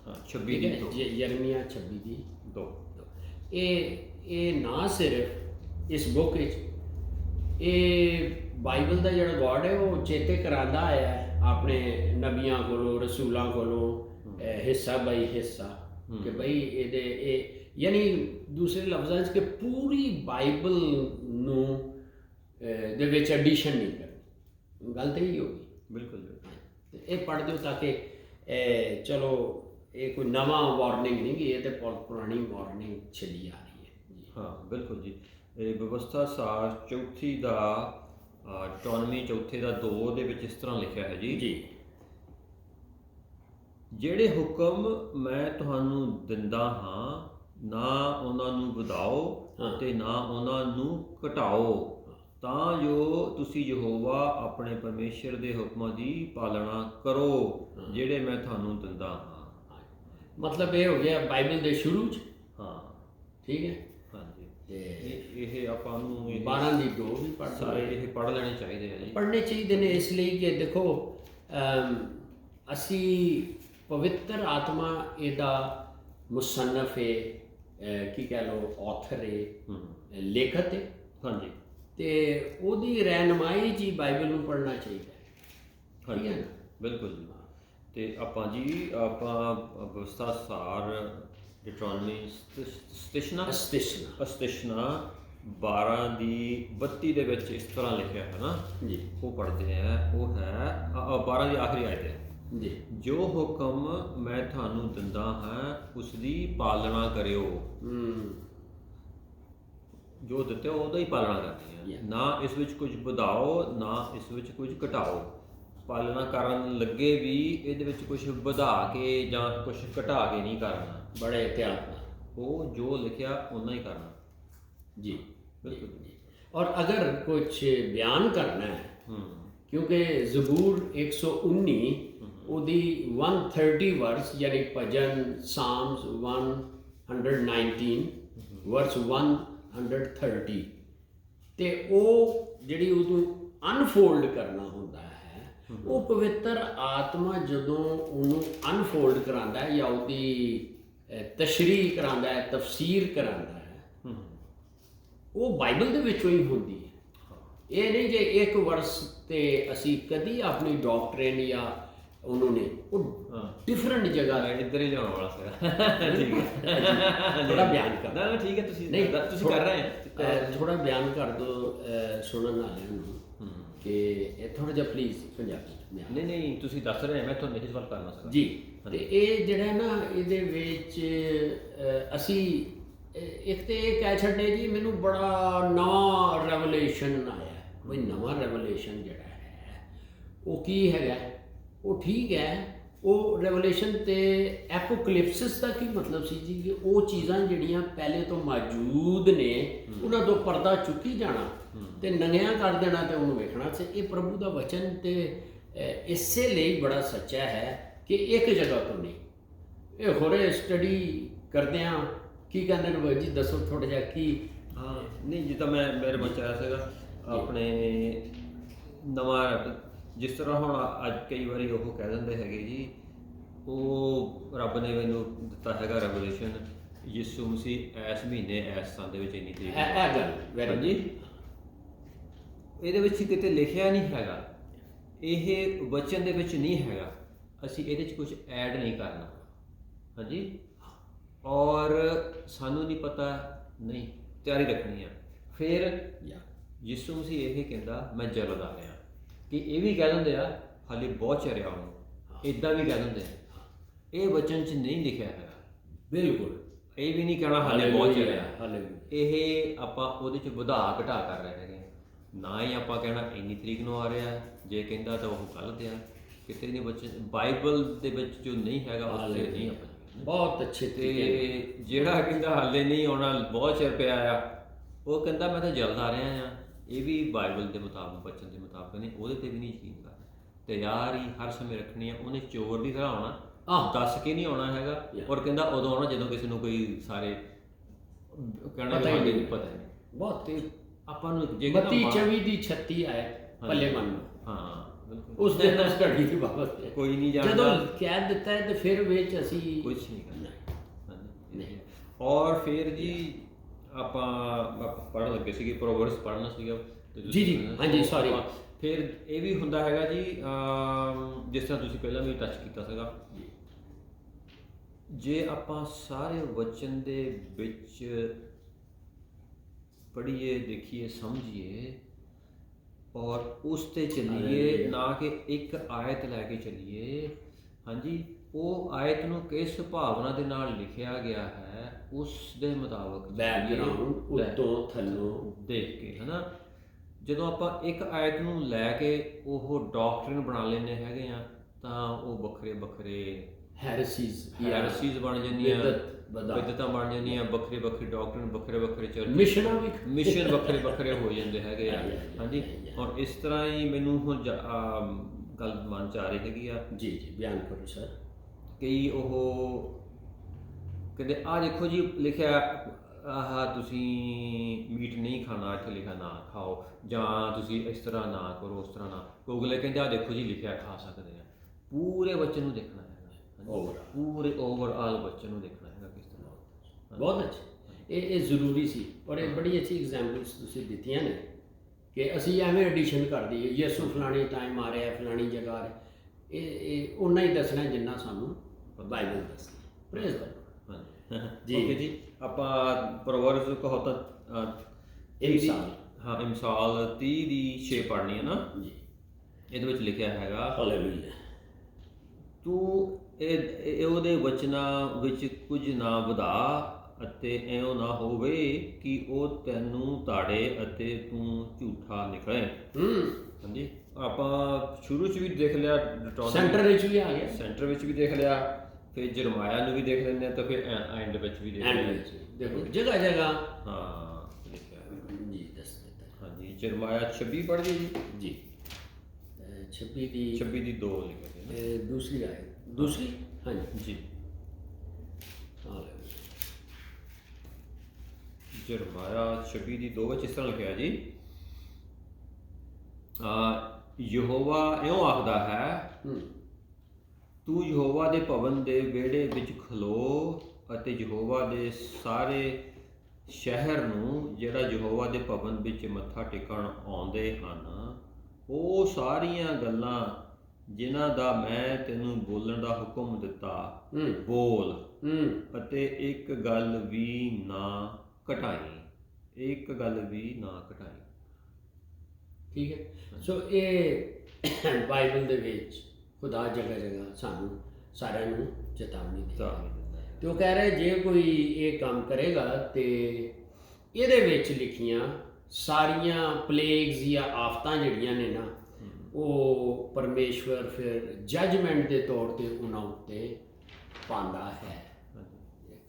ਹਾਂ 26 ਦੀ 2 ਯਰਮੀਆ 26 ਦੀ 2। ਇਹ ਨਾ ਸਿਰਫ ਇਸ ਬੁੱਕ ਵਿੱਚ ਇਹ ਬਾਈਬਲ ਦਾ ਜਿਹੜਾ ਗੋਡ ਹੈ ਉਹ ਚੇਤੇ ਕਰਾਉਂਦਾ ਆਇਆ ਹੈ ਆਪਣੇ ਨਬੀਆਂ ਕੋਲੋਂ, ਰਸੂਲਾਂ ਕੋਲੋਂ, ਹਿੱਸਾ ਬਾਈ ਹਿੱਸਾ, ਕਿ ਬਈ ਇਹਦੇ ਇਹ ਯਾਨੀ ਦੂਸਰੇ ਲਫ਼ਜ਼ਾਂ 'ਚ ਕਿ ਪੂਰੀ ਬਾਈਬਲ ਨੂੰ ਦੇ ਵਿੱਚ ਐਡੀਸ਼ਨ ਨਹੀਂ ਕਰਨੀ। ਗੱਲ ਤਾਂ ਇਹੀ ਹੋਗੀ। ਬਿਲਕੁਲ। ਤੇ ਇਹ ਪੜ੍ਹ ਦਿਓ ਤਾਂ ਕਿ ਚਲੋ ਇਹ ਕੋਈ ਨਵਾਂ ਵਾਰਨਿੰਗ ਨਹੀਂ, ਕਿ ਇਹ ਤਾਂ ਪੁਰਾਣੀ ਵਾਰਨਿੰਗ ਚੱਲੀ ਆ ਰਹੀ ਹੈ ਜੀ। ਹਾਂ ਬਿਲਕੁਲ ਜੀ। ਇਹ ਵਿਵਸਥਾ ਸਾਰ ਚੌਥੀ ਦਾ ਡਿਟੋਰਨਮੀ ਚੌਥੇ ਦਾ 2 ਦੇ ਵਿੱਚ ਇਸ ਤਰ੍ਹਾਂ ਲਿਖਿਆ ਹੈ ਜੀ। ਜਿਹੜੇ ਹੁਕਮ ਮੈਂ ਤੁਹਾਨੂੰ ਦਿੰਦਾ ਹਾਂ ਨਾ ਉਹਨਾਂ ਨੂੰ ਵਧਾਓ ਤੇ ਨਾ ਉਹਨਾਂ ਨੂੰ ਘਟਾਓ, ਤਾਂ ਜੋ ਤੁਸੀਂ ਯਹੋਵਾ ਆਪਣੇ ਪਰਮੇਸ਼ਰ ਦੇ ਹੁਕਮਾਂ ਦੀ ਪਾਲਣਾ ਕਰੋ ਜਿਹੜੇ ਮੈਂ ਤੁਹਾਨੂੰ ਦਿੰਦਾ ਹਾਂ। ਮਤਲਬ ਇਹ ਹੋ ਗਿਆ ਬਾਈਬਲ ਦੇ ਸ਼ੁਰੂ 'ਚ। ਹਾਂ ਠੀਕ ਹੈ। ਹਾਂਜੀ। ਤੇ ਇਹ ਆਪਾਂ ਨੂੰ 12:2 ਵੀ ਪੜ੍ਹ ਸਾਰੇ ਇਹ ਪੜ੍ਹ ਲੈਣੇ ਚਾਹੀਦੇ ਆ ਜੀ। ਪੜ੍ਹਨੇ ਚਾਹੀਦੇ ਨੇ ਇਸ ਲਈ ਕਿ ਦੇਖੋ ਅਸੀਂ ਪਵਿੱਤਰ ਆਤਮਾ ਇਹਦਾ ਮੁਸੰਨਫ ਹੈ, ਕੀ ਕਹਿ ਲਓ ਆਥਰ ਹੈ, ਲੇਖਕ ਹੈ। ਹਾਂਜੀ। ਤੇ ਉਹਦੀ ਰਹਿਨਮਾਈ 'ਚ ਹੀ ਬਾਈਬਲ ਨੂੰ ਪੜ੍ਹਨਾ ਚਾਹੀਦਾ ਹੈ। ਹਾਂਜੀ ਬਿਲਕੁਲ ਜੀ। ਤੇ ਆਪਾਂ ਜੀ ਆਪਾਂ ਵਿਵਸਥਾ ਸਾਰ ਡਿਟੋਰਨਮੀ ਸਟੇਸ਼ਨਾ 12:32 ਦੇ ਵਿੱਚ ਇਸ ਤਰ੍ਹਾਂ ਲਿਖਿਆ ਹੈ ਨਾ ਜੀ। ਉਹ ਪੜ੍ਹਦੇ ਆ, ਉਹ ਹੈ 12 ਦੀ ਆਖਰੀ ਆਇਤ ਹੈ ਜੀ। ਜੋ ਹੁਕਮ ਮੈਂ ਤੁਹਾਨੂੰ ਦਿੰਦਾ ਹਾਂ ਉਸ ਦੀ ਪਾਲਣਾ ਕਰਿਓ। ਜੋ ਦਿੱਤੇ ਉਹਦਾ ਹੀ ਪਾਲਣਾ ਕਰਨੀ ਹੈ, ਨਾ ਇਸ ਵਿੱਚ ਕੁਝ ਵਧਾਓ ਨਾ ਇਸ ਵਿੱਚ ਕੁਝ ਘਟਾਓ। ਪਾਲਣਾ ਕਰਨ ਲੱਗੇ ਵੀ ਇਹਦੇ ਵਿੱਚ ਕੁਝ ਵਧਾ ਕੇ ਜਾਂ ਕੁਝ ਘਟਾ ਕੇ ਨਹੀਂ ਕਰਨਾ, ਬੜੇ ਇਤਿਹਾਸ ਨਾਲ ਉਹ ਜੋ ਲਿਖਿਆ ਉਨਾ ਹੀ ਕਰਨਾ ਜੀ। ਬਿਲਕੁਲ ਜੀ। और अगर कुछ बयान करना है, क्योंकि ज़बूर 119 ਉਹਦੀ 130 वर्स यानी भजन साम्स 119 वर्स 130 ਤੇ ਉਹ ਜਿਹੜੀ ਉਹਨੂੰ ਅਨਫੋਲਡ ਕਰਨਾ ਹੁੰਦਾ ਹੈ, ਉਹ ਪਵਿੱਤਰ ਆਤਮਾ ਜਦੋਂ ਉਹਨੂੰ ਅਨਫੋਲਡ ਕਰਾਉਂਦਾ ਹੈ ਜਾਂ ਉਹਦੀ ਤਸ਼ਰੀਹ ਕਰਾਉਂਦਾ ਹੈ, ਤਫਸੀਰ ਕਰਾਉਂਦਾ ਹੈ, ਉਹ ਬਾਈਬਲ ਦੇ ਵਿੱਚੋਂ ਹੀ ਹੁੰਦੀ ਹੈ। ਇਹ ਨਹੀਂ ਕਿ ਇੱਕ ਵਰਸ ਤੇ ਅਸੀਂ ਕਦੀ ਆਪਣੀ ਡਾਕਟਰੀਨ ਜਾਂ ਉਹਨੂੰ ਨੇ ਉਹ ਡਿਫਰੈਂਟ ਜਗ੍ਹਾ ਇੱਧਰ ਹੀ ਜਾਣ ਵਾਲਾ ਸੀਗਾ। ਠੀਕ ਹੈ, ਥੋੜਾ ਬਿਆਨ ਕਰ। ਨਾ ਠੀਕ ਹੈ, ਤੁਸੀਂ ਨਹੀਂ ਤੁਸੀਂ ਕਰ ਰਹੇ ਹੋ, ਥੋੜਾ ਬਿਆਨ ਕਰ ਦਿਓ ਸੁਣਨ ਵਾਲਿਆਂ ਨੂੰ ਕਿ ਇਹ ਥੋੜਾ ਜਿਹਾ ਪਲੀਜ਼ ਪੰਜਾਬੀ। ਨਹੀਂ ਤੁਸੀਂ ਦੱਸ ਰਹੇ, ਮੈਂ ਤੁਹਾਨੂੰ ਇਹ ਸਵਾਲ ਕਰਨਾ ਸੀਗਾ ਜੀ। ਤੇ ਇਹ ਜਿਹੜਾ ਨਾ ਇਹਦੇ ਵਿੱਚ ਅਸੀਂ ਇੱਕ ਤੇ ਇਹ ਕਹਿ ਛੱਡੇ ਜੀ ਮੈਨੂੰ ਬੜਾ ਨਵਾਂ ਰੈਵੋਲੂਸ਼ਨ ਆਇਆ। ਬਈ ਨਵਾਂ ਰੈਵੋਲੂਸ਼ਨ ਜਿਹੜਾ ਹੈ ਉਹ ਕੀ ਹੈਗਾ? ਉਹ ਠੀਕ ਹੈ, ਉਹ ਰੈਵੋਲੂਸ਼ਨ ਤੇ ਐਪੋਕਲਿਪਸਿਸ ਦਾ ਕੀ ਮਤਲਬ ਸੀ ਜੀ? ਕਿ ਉਹ ਚੀਜ਼ਾਂ ਜਿਹੜੀਆਂ ਪਹਿਲੇ ਤੋਂ ਮੌਜੂਦ ਨੇ ਉਹਨਾਂ ਤੋਂ ਪਰਦਾ ਚੁੱਕੀ ਜਾਣਾ ਤੇ ਨੰਗਿਆਂ ਕਰ ਦੇਣਾ ਤੇ ਉਹਨੂੰ ਵੇਖਣਾ ਸੀ। ਇਹ ਪ੍ਰਭੂ ਦਾ ਵਚਨ ਤੇ ਇਸੇ ਲਈ ਬੜਾ ਸੱਚਾ ਹੈ ਕਿ ਇੱਕ ਜਗ੍ਹਾ ਤੋਂ ਨਹੀਂ। ਇਹ ਹੋਰੇ ਸਟੱਡੀ ਕਰਦੇ ਆ, ਕੀ ਕਹਿੰਦੇ ਨੇ ਬਾਈ ਜੀ ਦੱਸੋ ਥੋੜਾ ਜਿਹਾ ਕੀ? ਹਾਂ ਨਹੀਂ ਜਿੱਦਾਂ ਮੇਰੇ ਮਨ 'ਚ ਆਇਆ ਸੀਗਾ ਆਪਣੇ ਨਵਾਂ, ਜਿਸ ਤਰ੍ਹਾਂ ਹੁਣ ਅੱਜ ਕਈ ਵਾਰੀ ਉਹ ਕਹਿ ਦਿੰਦੇ ਹੈਗੇ ਜੀ ਉਹ ਰੱਬ ਨੇ ਮੈਨੂੰ ਦਿੱਤਾ ਹੈਗਾ ਰੈਵੋਲੂਸ਼ਨ, ਯਿਸੂ ਮਸੀਹ ਇਸ ਮਹੀਨੇ ਇਸ ਸਾਲ ਦੇ ਵਿੱਚ ਇੰਨੀ ਤਰੀਕ ਜੀ, ਇਹਦੇ ਵਿੱਚ ਕਿਤੇ ਲਿਖਿਆ ਨਹੀਂ ਹੈਗਾ, ਇਹ ਵਚਨ ਦੇ ਵਿੱਚ ਨਹੀਂ ਹੈਗਾ, ਅਸੀਂ ਇਹਦੇ 'ਚ ਕੁਝ ਐਡ ਨਹੀਂ ਕਰਨਾ। ਹਾਂਜੀ, ਔਰ ਸਾਨੂੰ ਨਹੀਂ ਪਤਾ, ਨਹੀਂ ਤਿਆਰੀ ਰੱਖਣੀ ਆ। ਫਿਰ ਯਿਸੂ ਮਸੀਹ ਇਹ ਕਹਿੰਦਾ ਮੈਂ ਜਲਦ ਆ ਰਿਹਾ। ਕਿ ਇਹ ਵੀ ਕਹਿ ਦਿੰਦੇ ਆ ਹਾਲੇ ਬਹੁਤ ਚਿਰ ਆ ਉਹਨੂੰ, ਇੱਦਾਂ ਵੀ ਕਹਿ ਦਿੰਦੇ ਆ। ਇਹ ਵਚਨ 'ਚ ਨਹੀਂ ਲਿਖਿਆ ਹੈਗਾ, ਬਿਲਕੁਲ ਇਹ ਵੀ ਨਹੀਂ ਕਹਿਣਾ ਹਾਲੇ ਬਹੁਤ ਚਿਰ ਆ। ਹਾਲੇਲੂਇਆ। ਇਹ ਆਪਾਂ ਉਹਦੇ 'ਚ ਵਧਾ ਘਟਾ ਕਰ ਰਹੇ ਹੈਗੇ, ਨਾ ਹੀ ਆਪਾਂ ਕਹਿਣਾ ਇੰਨੀ ਤਰੀਕ ਨੂੰ ਆ ਰਿਹਾ, ਜੇ ਕਹਿੰਦਾ ਤਾਂ ਉਹ ਕੱਲ੍ਹ ਤੇ ਆ। ਕਿਤੇ ਨਹੀਂ ਬੱਚੇ ਬਾਈਬਲ ਦੇ ਵਿੱਚ ਜੋ ਨਹੀਂ ਹੈਗਾ ਉਸ 'ਤੇ ਨਹੀਂ ਆਪਾਂ ਬਹੁਤ ਅੱਛੇ ਤੇ ਤਰੀਕੇ ਜਿਹੜਾ ਕਹਿੰਦਾ ਹਾਲੇ ਨਹੀਂ ਆਉਣਾ, ਬਹੁਤ ਚਿਰ ਪਿਆ ਆ, ਉਹ ਕਹਿੰਦਾ ਮੈਂ ਤਾਂ ਜਲਦ ਆ ਰਿਹਾ ਆ। ਇਹ ਵੀ ਬਾਈਬਲ ਦੇ ਮੁਤਾਬਕ, ਬਚਨ ਦੇ ਮੁਤਾਬਕ ਨਹੀਂ, ਉਹਦੇ ਤੇ ਵੀ ਨਹੀਂ ਯਕੀਨ ਕਰਦਾ। ਤਿਆਰ ਹੀ ਹਰ ਸਮੇਂ ਰੱਖਣੀ ਆ। ਉਹਨੇ ਚੋਰ ਦੀ ਤਰ੍ਹਾਂ ਆਉਣਾ, ਦੱਸ ਕੇ ਨਹੀਂ ਆਉਣਾ ਹੈਗਾ, ਔਰ ਕਹਿੰਦਾ ਉਦੋਂ ਆਉਣਾ ਜਦੋਂ ਕਿਸੇ ਨੂੰ ਕੋਈ ਸਾਰੇ ਕਹਿਣਾ ਪਤਾ ਹੀ ਨਹੀਂ। ਪਤਾ ਨਹੀਂ ਬਹੁਤ ਤੇ ਆਪਾਂ ਨੂੰ ਜੇ 32 24 ਦੀ 36 ਆਏ ਪੱਲੇ ਮੰਨ ਲਓ, ਹਾਂ ਬਿਲਕੁਲ ਉਸ ਦਿਨ ਉਸ ਘੜੀ ਦੀ ਬਾਬਤ ਹੈ। ਕੋਈ ਨਹੀਂ ਜਦੋਂ ਜਾਣਦਾ, ਕਹਿ ਦਿੱਤਾ ਹੈ ਤੇ ਫਿਰ ਵਿੱਚ ਅਸੀਂ ਕੁਝ ਨਹੀਂ ਕਰਨਾ। ਹਾਂਜੀ। ਨਹੀਂ। ਔਰ ਫਿਰ ਜੀ ਆਪਾਂ ਪੜ੍ਹਨ ਲੱਗੇ ਸੀਗੇ, ਪ੍ਰੋਵਰਬਸ ਪੜ੍ਹਨਾ ਸੀਗਾ ਤੇ ਜੀ, ਹਾਂਜੀ, sorry। ਫਿਰ ਇਹ ਵੀ ਹੁੰਦਾ ਹੈਗਾ ਜੀ, ਜਿਸ ਤਰ੍ਹਾਂ ਤੁਸੀਂ ਪਹਿਲਾਂ ਵੀ ਟੱਚ ਕੀਤਾ ਸੀਗਾ, ਜੇ ਆਪਾਂ ਸਾਰੇ ਵਚਨ ਦੇ ਵਿੱਚ ਪੜ੍ਹੀਏ, ਦੇਖੀਏ, ਸਮਝੀਏ ਔਰ ਉਸ ਤੇ ਚੱਲੀਏ, ਨਾ ਕਿ ਇੱਕ ਆਇਤ ਲੈ ਕੇ ਚੱਲੀਏ। ਹਾਂਜੀ, ਉਹ ਆਇਤ ਨੂੰ ਕਿਸ ਭਾਵਨਾ ਦੇ ਨਾਲ ਲਿਖਿਆ ਗਿਆ ਹੈ ਉਸ ਦੇ ਮੁਤਾਬਕ ਬੈਕਗ੍ਰਾਉਂਡ ਉੱਤੋਂ ਥੱਲੋਂ ਦੇਖ ਕੇ, ਹੈ ਨਾ। ਜਦੋਂ ਆਪਾਂ ਇੱਕ ਆਇਤ ਨੂੰ ਲੈ ਕੇ ਉਹ ਡਾਕਟਰਿਨ ਬਣਾ ਲੈਂਦੇ ਹੈਗੇ ਆ, ਤਾਂ ਉਹ ਵੱਖਰੇ ਵੱਖਰੇ ਹੈਰਸੀਜ਼ ਬਣ ਜਾਂਦੀਆਂ, ਵਿਦਤਾਂ ਬਣ ਜਾਂਦੀਆਂ, ਵੱਖਰੇ ਵੱਖਰੇ ਡਾਕਟਰਿਨ, ਵੱਖਰੇ ਵੱਖਰੇ ਚਰਚ, ਮਿਸ਼ਨ ਵੱਖਰੇ ਵੱਖਰੇ ਹੋ ਜਾਂਦੇ ਹੈਗੇ ਆ। ਹਾਂਜੀ, ਔਰ ਇਸ ਤਰ੍ਹਾਂ ਹੀ ਮੈਨੂੰ ਹੁਣ ਗੱਲ ਮਨ 'ਚ ਆ ਰਹੀ ਹੈਗੀ ਆ। ਜੀ ਬਿਆਨ ਕਰੋ ਸਰ। ਕਈ ਉਹ ਕਹਿੰਦੇ ਆਹ ਦੇਖੋ ਜੀ ਲਿਖਿਆ, ਆਹ ਤੁਸੀਂ ਮੀਟ ਨਹੀਂ ਖਾਣਾ, ਇੱਥੇ ਲਿਖਿਆ ਨਾ ਖਾਓ, ਜਾਂ ਤੁਸੀਂ ਇਸ ਤਰ੍ਹਾਂ ਨਾ ਕਰੋ, ਉਸ ਤਰ੍ਹਾਂ ਨਾ। ਗੂਗਲ ਕਹਿੰਦੇ ਆਹ ਦੇਖੋ ਜੀ ਲਿਖਿਆ ਖਾ ਸਕਦੇ ਆ। ਪੂਰੇ ਬੱਚੇ ਨੂੰ ਦੇਖਣਾ ਹੈਗਾ, ਪੂਰੇ ਓਵਰਆਲ ਬੱਚੇ ਨੂੰ ਦੇਖਣਾ ਹੈਗਾ ਕਿਸ ਤਰ੍ਹਾਂ। ਬਹੁਤ ਅੱਛਾ, ਇਹ ਜ਼ਰੂਰੀ ਸੀ। ਔਰ ਇਹ ਬੜੀ ਅੱਛੀ ਐਗਜ਼ਾਮਪਲਸ ਤੁਸੀਂ ਦਿੱਤੀਆਂ ਨੇ ਕਿ ਅਸੀਂ ਐਵੇਂ ਐਡੀਸ਼ਨ ਕਰ ਦਈਏ, ਯਿਸੂ ਫਲਾਣੀ ਟਾਈਮ ਆ ਰਿਹਾ, ਫਲਾਣੀ ਜਗ੍ਹਾ ਆ ਰਿਹਾ। ਇਹ ਉਨਾ ਹੀ ਦੱਸਣਾ ਜਿੰਨਾ ਸਾਨੂੰ ਬਾਈਬਲ ਦੱਸਦੀ। Praise god. ਜੀ ਓਕੇ ਜੀ, ਆਪਾਂ ਪ੍ਰੋਵਰਬਸ ਕਹੋ ਤਾਂ ਇਮਸਾਲ, ਹਾਂ ਇਮਸਾਲ 30 ਦੀ 6 ਪੜ੍ਹਨੀ ਹੈ ਨਾ ਜੀ। ਇਹਦੇ ਵਿੱਚ ਲਿਖਿਆ ਹੈਗਾ, ਹਾਲੇਲੂਇਆ, ਤੂੰ ਇਹ ਉਹਦੇ ਵਚਨਾਂ ਵਿੱਚ ਕੁਝ ਨਾ ਵਧਾ ਅਤੇ ਇਉਂ ਨਾ ਹੋਵੇ ਕਿ ਉਹ ਤੈਨੂੰ ਤਾੜੇ ਅਤੇ ਤੂੰ ਝੂਠਾ ਨਿਕਲੇ। ਹਾਂਜੀ, ਆਪਾਂ ਸ਼ੁਰੂ 'ਚ ਵੀ ਦੇਖ ਲਿਆ, ਸੈਂਟਰ ਵਿੱਚ ਵੀ ਆ ਗਿਆ, ਸੈਂਟਰ ਵਿੱਚ ਵੀ ਦੇਖ ਲਿਆ, ਫਿਰ ਜਰਮਾਇਆ ਨੂੰ ਵੀ ਦੇਖ ਲੈਂਦੇ ਆ, ਤਾਂ ਫਿਰ ਐਂਡ ਵਿੱਚ ਵੀ ਦੇਖ ਲਿਆ। ਦੇਖੋ ਜਗ੍ਹਾ ਜਗ੍ਹਾ ਹਾਂ ਲਿਖਿਆ ਜੀ ਦੱਸ ਦਿੱਤਾ। ਹਾਂਜੀ, ਜਰਮਾਇਆ 26 ਪੜ੍ਹ ਜੀ। ਜੀ 26 ਦੀ 2 ਲਿਖਿਆ ਦੂਸਰੀ ਆਇਤ, ਦੂਸਰੀ, ਹਾਂਜੀ ਜੀ। ਜਰਮਾਇਆ 26 ਦੀ 2 ਵਿੱਚ ਇਸ ਤਰ੍ਹਾਂ ਲਿਖਿਆ ਜੀ, ਯਹੋਵਾ ਇਉਂ ਆਖਦਾ ਹੈ, ਤੂੰ ਯਹੋਵਾ ਦੇ ਭਵਨ ਦੇ ਵਿਹੜੇ ਵਿੱਚ ਖਲੋ ਅਤੇ ਯਹੋਵਾ ਦੇ ਸਾਰੇ ਸ਼ਹਿਰ ਨੂੰ, ਜਿਹੜਾ ਯਹੋਵਾ ਦੇ ਭਵਨ ਵਿੱਚ ਮੱਥਾ ਟੇਕਣ ਆਉਂਦੇ ਹਨ, ਉਹ ਸਾਰੀਆਂ ਗੱਲਾਂ ਜਿਨ੍ਹਾਂ ਦਾ ਮੈਂ ਤੈਨੂੰ ਬੋਲਣ ਦਾ ਹੁਕਮ ਦਿੱਤਾ ਬੋਲ, ਅਤੇ ਇੱਕ ਗੱਲ ਵੀ ਨਾ ਘਟਾਈ, ਇੱਕ ਗੱਲ ਵੀ ਨਾ ਘਟਾਈ। ਠੀਕ ਹੈ। ਸੋ ਇਹ ਬਾਈਬਲ ਦੇ ਵਿੱਚ ਖੁਦਾ ਜਗ੍ਹਾ ਜਗ੍ਹਾ ਸਾਨੂੰ ਸਾਰਿਆਂ ਨੂੰ ਚੇਤਾਵਨੀ ਦਿੰਦਾ ਹੈ, ਤੇ ਉਹ ਕਹਿ ਰਿਹਾ ਜੇ ਕੋਈ ਇਹ ਕੰਮ ਕਰੇਗਾ ਤੇ ਇਹਦੇ ਵਿੱਚ ਲਿਖੀਆਂ ਸਾਰੀਆਂ ਪਲੇਗਸ ਜਾਂ ਆਫਤਾਂ ਜਿਹੜੀਆਂ ਨੇ ਨਾ, ਉਹ ਪਰਮੇਸ਼ਵਰ ਫਿਰ ਜੱਜਮੈਂਟ ਦੇ ਤੌਰ ਤੇ ਉਹਨਾਂ ਉੱਤੇ ਪਾਉਂਦਾ ਹੈ।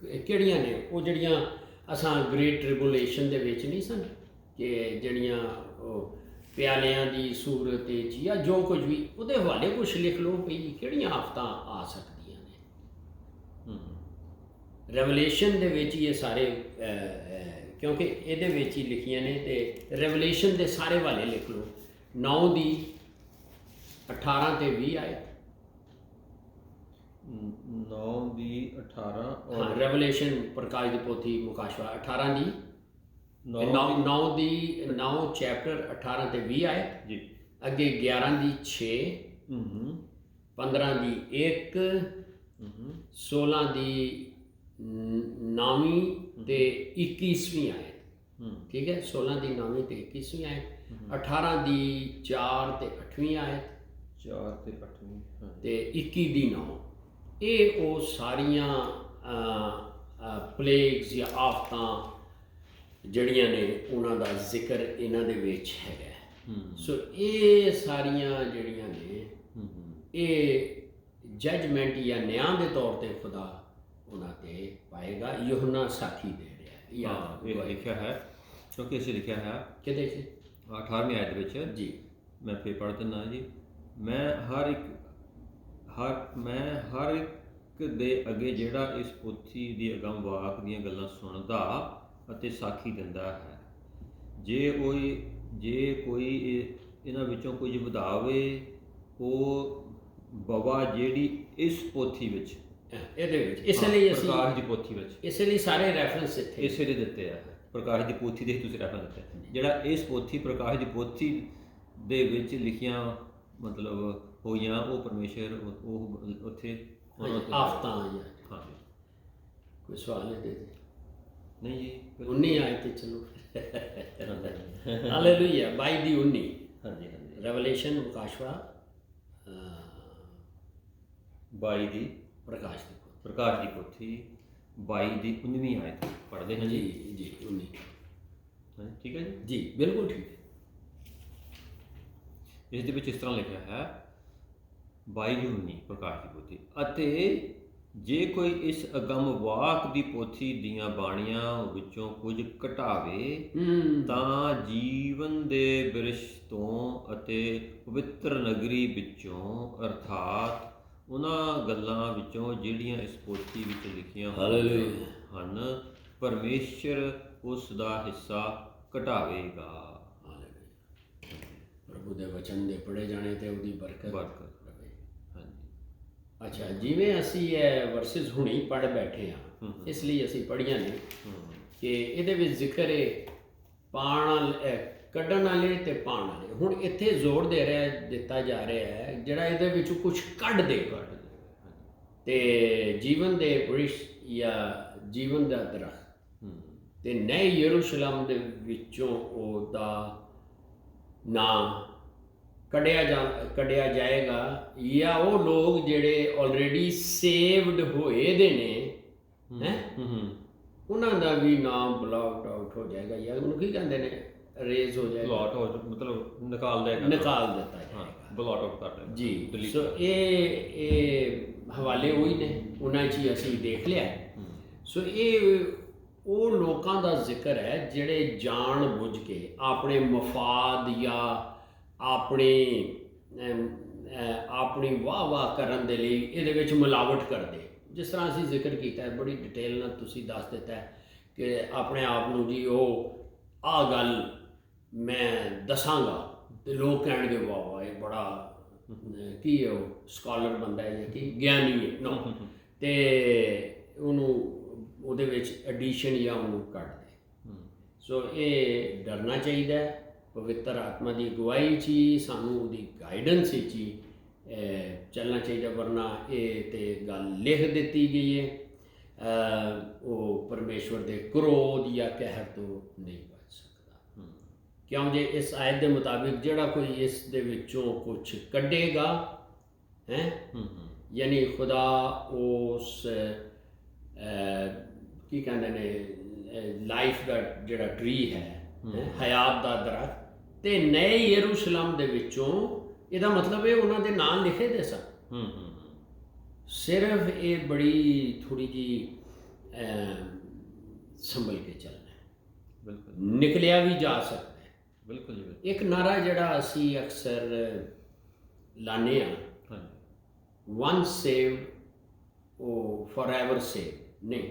ਕਿਹੜੀਆਂ ਨੇ ਉਹ ਜਿਹੜੀਆਂ ਅਸਾਂ ਗ੍ਰੇਟ ਟ੍ਰਿਬੂਲੇਸ਼ਨ ਦੇ ਵਿੱਚ ਨਹੀਂ ਸਨ, ਕਿ ਜਿਹੜੀਆਂ ਉਹ ਪਿਆਲਿਆਂ ਦੀ ਸੂਰਤ ਵਿੱਚ ਜਾਂ ਜੋ ਕੁਝ ਵੀ, ਉਹਦੇ ਹਵਾਲੇ ਕੁਛ ਲਿਖ ਲਓ ਵੀ ਕਿਹੜੀਆਂ ਆਫਤਾਂ ਆ ਸਕਦੀਆਂ ਨੇ। ਰੈਵਲੇਸ਼ਨ ਦੇ ਵਿੱਚ ਇਹ ਸਾਰੇ, ਕਿਉਂਕਿ ਇਹਦੇ ਵਿੱਚ ਹੀ ਲਿਖੀਆਂ ਨੇ, ਤੇ ਰੈਵਲੇਸ਼ਨ ਦੇ ਸਾਰੇ ਹਵਾਲੇ ਲਿਖ ਲਓ। 9 ਦੀ 18 ਤੇ 20 ਆਏ, 9 ਦੀ 18 ਹਾਂ, ਰੈਵਲੇਸ਼ਨ ਪ੍ਰਕਾਸ਼ ਦੀ ਪੋਥੀ ਮੁਕਾਸ਼ਵਾ 18 ਦੀ 9 ਚੈਪਟਰ 18 ਤੇ 20 ਆਏ ਜੀ। ਅੱਗੇ 11 ਦੀ 6, 15 ਦੀ 1, 16 ਦੀ 9 ਤੇ 21ਵੀਂ ਆਏ। ਠੀਕ ਹੈ, 16 ਦੀ 9 ਤੇ 21ਵੀਂ ਆਏ। 18 ਦੀ 4 ਤੇ 8ਵੀਂ ਆਇਤ 4 ਤੇ 8ਵੀਂ ਤੇ 21 ਦੀ 9 ਇਹ ਉਹ ਸਾਰੀਆਂ ਪਲੇਗਸ ਜਾਂ ਆਫਤਾਂ ਜਿਹੜੀਆਂ ਨੇ ਉਹਨਾਂ ਦਾ ਜ਼ਿਕਰ ਇਹਨਾਂ ਦੇ ਵਿੱਚ ਹੈਗਾ। ਸੋ ਇਹ ਸਾਰੀਆਂ ਜਿਹੜੀਆਂ ਨੇ ਇਹ ਜੱਜਮੈਂਟ ਜਾਂ ਨਿਆਂ ਦੇ ਤੌਰ ਤੇ ਖੁਦਾ ਉਹਨਾਂ ਤੇ ਪਾਏਗਾ। ਯੋਹਨਾ ਸਾਖੀ ਦੇ ਰਿਹਾ ਹਾਂ, ਇਹ ਲਿਖਿਆ ਹੈ ਕਿਉਂਕਿ ਇਸੇ ਲਿਖਿਆ ਹੈ ਕਿਹਦੇ 'ਚ 18ਵੀਂ ਆਇਤ ਵਿੱਚ ਜੀ। ਮੈਂ ਫਿਰ ਪੜ੍ਹ ਦਿੰਦਾ ਜੀ। ਮੈਂ ਹਰ ਇੱਕ ਦੇ ਅੱਗੇ ਜਿਹੜਾ ਇਸ ਪੋਥੀ ਦੀ ਅਗਮ ਵਾਕ ਦੀਆਂ ਗੱਲਾਂ ਸੁਣਦਾ ਅਤੇ ਸਾਖੀ ਦਿੰਦਾ ਹੈ, ਜੇ ਕੋਈ ਇਹਨਾਂ ਵਿੱਚੋਂ ਕੁਝ ਵਧਾਵੇ ਉਹ ਬਵਾ ਜਿਹੜੀ ਇਸ ਪੋਥੀ ਵਿੱਚ ਇਹਦੇ ਵਿੱਚ ਇਸ ਲਈ ਅਸੀਂ ਪ੍ਰਕਾਸ਼ ਦੀ ਪੋਥੀ ਵਿੱਚ ਇਸ ਲਈ ਸਾਰੇ ਰੈਫਰੈਂਸ ਇੱਥੇ ਇਸੇ ਲਈ ਦਿੱਤੇ ਆ। ਪ੍ਰਕਾਸ਼ ਦੀ ਪੋਥੀ ਦੇ ਤੁਸੀਂ ਰੈਫਰੈਂਸ ਦਿੱਤੇ, ਜਿਹੜਾ ਇਸ ਪੋਥੀ ਪ੍ਰਕਾਸ਼ ਦੀ ਪੋਥੀ ਦੇ ਵਿੱਚ ਲਿਖੀਆਂ ਮਤਲਬ ਹੋਈਆਂ ਉਹ ਪਰਮੇਸ਼ਰ ਉਹ ਉੱਥੇ ਆਫਤਾਂ ਹਾਂ ਜੀ। ਕੋਈ ਸਵਾਲ ਹੈ ਦੇ ਨਹੀਂ ਜੀ 19 ਆਇਤ ਤੇ ਚਲੋ ਹਾਲੇਲੂਇਆ 22 ਦੀ 19 ਹਾਂਜੀ ਹਾਂਜੀ ਰੈਵਲੇਸ਼ਨ ਮੁਕਾਸ਼ਵਾ 22 ਦੀ ਪ੍ਰਕਾਸ਼ ਦੀ ਪ੍ਰਕਾਸ਼ ਦੀ ਪੋਥੀ 22 ਦੀ 19ਵੀਂ ਆਇਤ ਪੜ੍ਹਦੇ ਹਾਂ ਜੀ ਜੀ। ਜੀ 19 ਹਾਂ ਠੀਕ ਹੈ ਜੀ। ਜੀ ਬਿਲਕੁਲ ਠੀਕ ਹੈ। ਇਸ ਦੇ ਵਿੱਚ ਇਸ ਤਰ੍ਹਾਂ ਲਿਖਿਆ ਹੈ 22 ਦੀ 19 ਪ੍ਰਕਾਸ਼ ਦੀ ਪੋਥੀ ਅਤੇ ਜੇ ਕੋਈ ਇਸ ਅਗਮ ਵਾਕ ਦੀ ਪੋਥੀ ਦੀਆਂ ਬਾਣੀਆਂ ਵਿੱਚੋਂ ਕੁਝ ਘਟਾਵੇ ਤਾਂ ਜੀਵਨ ਦੇ ਬਿਰਸ਼ ਤੋਂ ਅਤੇ ਪਵਿੱਤਰ ਨਗਰੀ ਵਿੱਚੋਂ ਅਰਥਾਤ ਉਹਨਾਂ ਗੱਲਾਂ ਵਿੱਚੋਂ ਜਿਹੜੀਆਂ ਇਸ ਪੋਥੀ ਵਿੱਚ ਲਿਖੀਆਂ ਹਨ ਪਰਮੇਸ਼ਰ ਉਸ ਦਾ ਹਿੱਸਾ ਘਟਾਵੇਗਾ। ਪ੍ਰਭੂ ਦੇ ਵਚਨ ਦੇ ਪੜ੍ਹੇ ਜਾਣੇ ਤੇ ਉਹਦੀ ਬਰਕਤ ਰਵੇ। ਹਾਂਜੀ ਅੱਛਾ, ਜਿਵੇਂ ਅਸੀਂ ਇਹ ਵਰਸਿਸ ਹੁਣੀ ਪੜ੍ਹ ਬੈਠੇ ਹਾਂ ਇਸ ਲਈ ਅਸੀਂ ਪੜ੍ਹੀਆਂ ਨੇ ਕਿ ਇਹਦੇ ਵਿੱਚ ਜ਼ਿਕਰ ਹੈ ਕੱਢਣ ਵਾਲੇ ਤੇ ਪਾਉਣ ਵਾਲੇ। ਹੁਣ ਇੱਥੇ ਜ਼ੋਰ ਦਿੱਤਾ ਜਾ ਰਿਹਾ ਹੈ ਜਿਹੜਾ ਇਹਦੇ ਵਿੱਚੋਂ ਕੁਝ ਕੱਢ ਦੇਗਾ ਤੇ ਜੀਵਨ ਦੇ ਬ੍ਰਿਸ਼ ਜਾਂ ਜੀਵਨ ਦਾ ਦਰਖਤ ਤੇ ਨਏ ਯਰੂਸ਼ਲਮ ਦੇ ਵਿੱਚੋਂ ਉਹਦਾ ਨਾਂ ਕੱਢਿਆ ਜਾਏਗਾ ਜਾਂ ਉਹ ਲੋਕ ਜਿਹੜੇ ਆਲਰੇਡੀ ਸੇਵਡ ਹੋਏ ਦੇ ਨੇ ਉਹਨਾਂ ਦਾ ਵੀ ਨਾਮ ਬਲੌਟ ਆਊਟ ਹੋ ਜਾਏਗਾ ਜਾਂ ਉਹਨੂੰ ਕੀ ਕਹਿੰਦੇ ਨੇ ਰੇਜ਼ ਹੋ ਜਾਏਗਾ ਮਤਲਬ ਨਿਕਾਲ ਦਿੱਤਾ ਜਾਏਗਾ ਬਲੌਟ ਆਊਟ ਕਰ ਦੇਗਾ ਜੀ। ਸੋ ਇਹ ਹਵਾਲੇ ਉਹੀ ਨੇ ਉਹਨਾਂ 'ਚ ਹੀ ਅਸੀਂ ਦੇਖ ਲਿਆ। ਸੋ ਇਹ ਉਹ ਲੋਕਾਂ ਦਾ ਜ਼ਿਕਰ ਹੈ ਜਿਹੜੇ ਜਾਣ ਬੁੱਝ ਕੇ ਆਪਣੇ ਮਫਾਦ ਜਾਂ ਆਪਣੀ ਵਾਹ ਕਰਨ ਦੇ ਲਈ ਇਹਦੇ ਵਿੱਚ ਮਿਲਾਵਟ ਕਰਦੇ। ਜਿਸ ਤਰ੍ਹਾਂ ਅਸੀਂ ਜ਼ਿਕਰ ਕੀਤਾ ਹੈ ਬੜੀ ਡਿਟੇਲ ਨਾਲ ਤੁਸੀਂ ਦੱਸ ਦਿੱਤਾ ਕਿ ਆਪਣੇ ਆਪ ਨੂੰ ਜੀ ਉਹ ਆਹ ਗੱਲ ਮੈਂ ਦੱਸਾਂਗਾ ਤੇ ਲੋਕ ਕਹਿਣਗੇ ਵਾਹ ਇਹ ਬੜਾ ਕੀ ਹੈ ਉਹ ਸਕਾਲਰ ਬੰਦਾ ਹੈ ਜਾਂ ਕੀ ਗਿਆਨੀ ਹੈ ਨੋ ਤੇ ਉਹਨੂੰ ਉਹਦੇ ਵਿੱਚ ਐਡੀਸ਼ਨ ਜਾਂ ਉਹਨੂੰ ਕੱਢ ਦੇ। ਸੋ ਇਹ ਡਰਨਾ ਚਾਹੀਦਾ ਪਵਿੱਤਰ ਆਤਮਾ ਦੀ ਅਗਵਾਈ 'ਚ ਹੀ ਸਾਨੂੰ ਉਹਦੀ ਗਾਈਡੈਂਸ 'ਚ ਹੀ ਚੱਲਣਾ ਚਾਹੀਦਾ ਵਰਨਾ ਇਹ ਤੇ ਗੱਲ ਲਿਖ ਦਿੱਤੀ ਗਈ ਹੈ ਉਹ ਪਰਮੇਸ਼ਵਰ ਦੇ ਕ੍ਰੋਧ ਜਾਂ ਕਹਿਰ ਤੋਂ ਨਹੀਂ ਬਚ ਸਕਦਾ। ਕਿਉਂ ਜੇ ਇਸ ਆਇਤ ਦੇ ਮੁਤਾਬਿਕ ਜਿਹੜਾ ਕੋਈ ਇਸ ਦੇ ਵਿੱਚੋਂ ਕੁਝ ਕੱਢੇਗਾ ਯਾਨੀ ਖੁਦਾ ਉਸ ਕੀ ਕਹਿੰਦੇ ਨੇ ਲਾਈਫ ਦਾ ਜਿਹੜਾ ਟਰੀ ਹੈ ਹਯਾਤ ਦਾ ਦਰਖਤ ਤੇ ਨਏ ਯਰੂਸ਼ਲਮ ਦੇ ਵਿੱਚੋਂ ਇਹਦਾ ਮਤਲਬ ਇਹ ਉਹਨਾਂ ਦੇ ਨਾਂ ਲਿਖੇ ਦੇ ਸਨ। ਸਿਰਫ ਇਹ ਬੜੀ ਥੋੜੀ ਜੀ ਸੰਭਲ ਕੇ ਚੱਲਣਾ ਹੈ। ਬਿਲਕੁਲ ਨਿਕਲਿਆ ਵੀ ਜਾ ਸਕਦਾ ਹੈ। ਬਿਲਕੁਲ ਇੱਕ ਨਾਰਾ ਜਿਹੜਾ ਅਸੀਂ ਅਕਸਰ ਲਾਉਂਦੇ ਹਾਂ once saved ਉਹ forever saved ਨਹੀਂ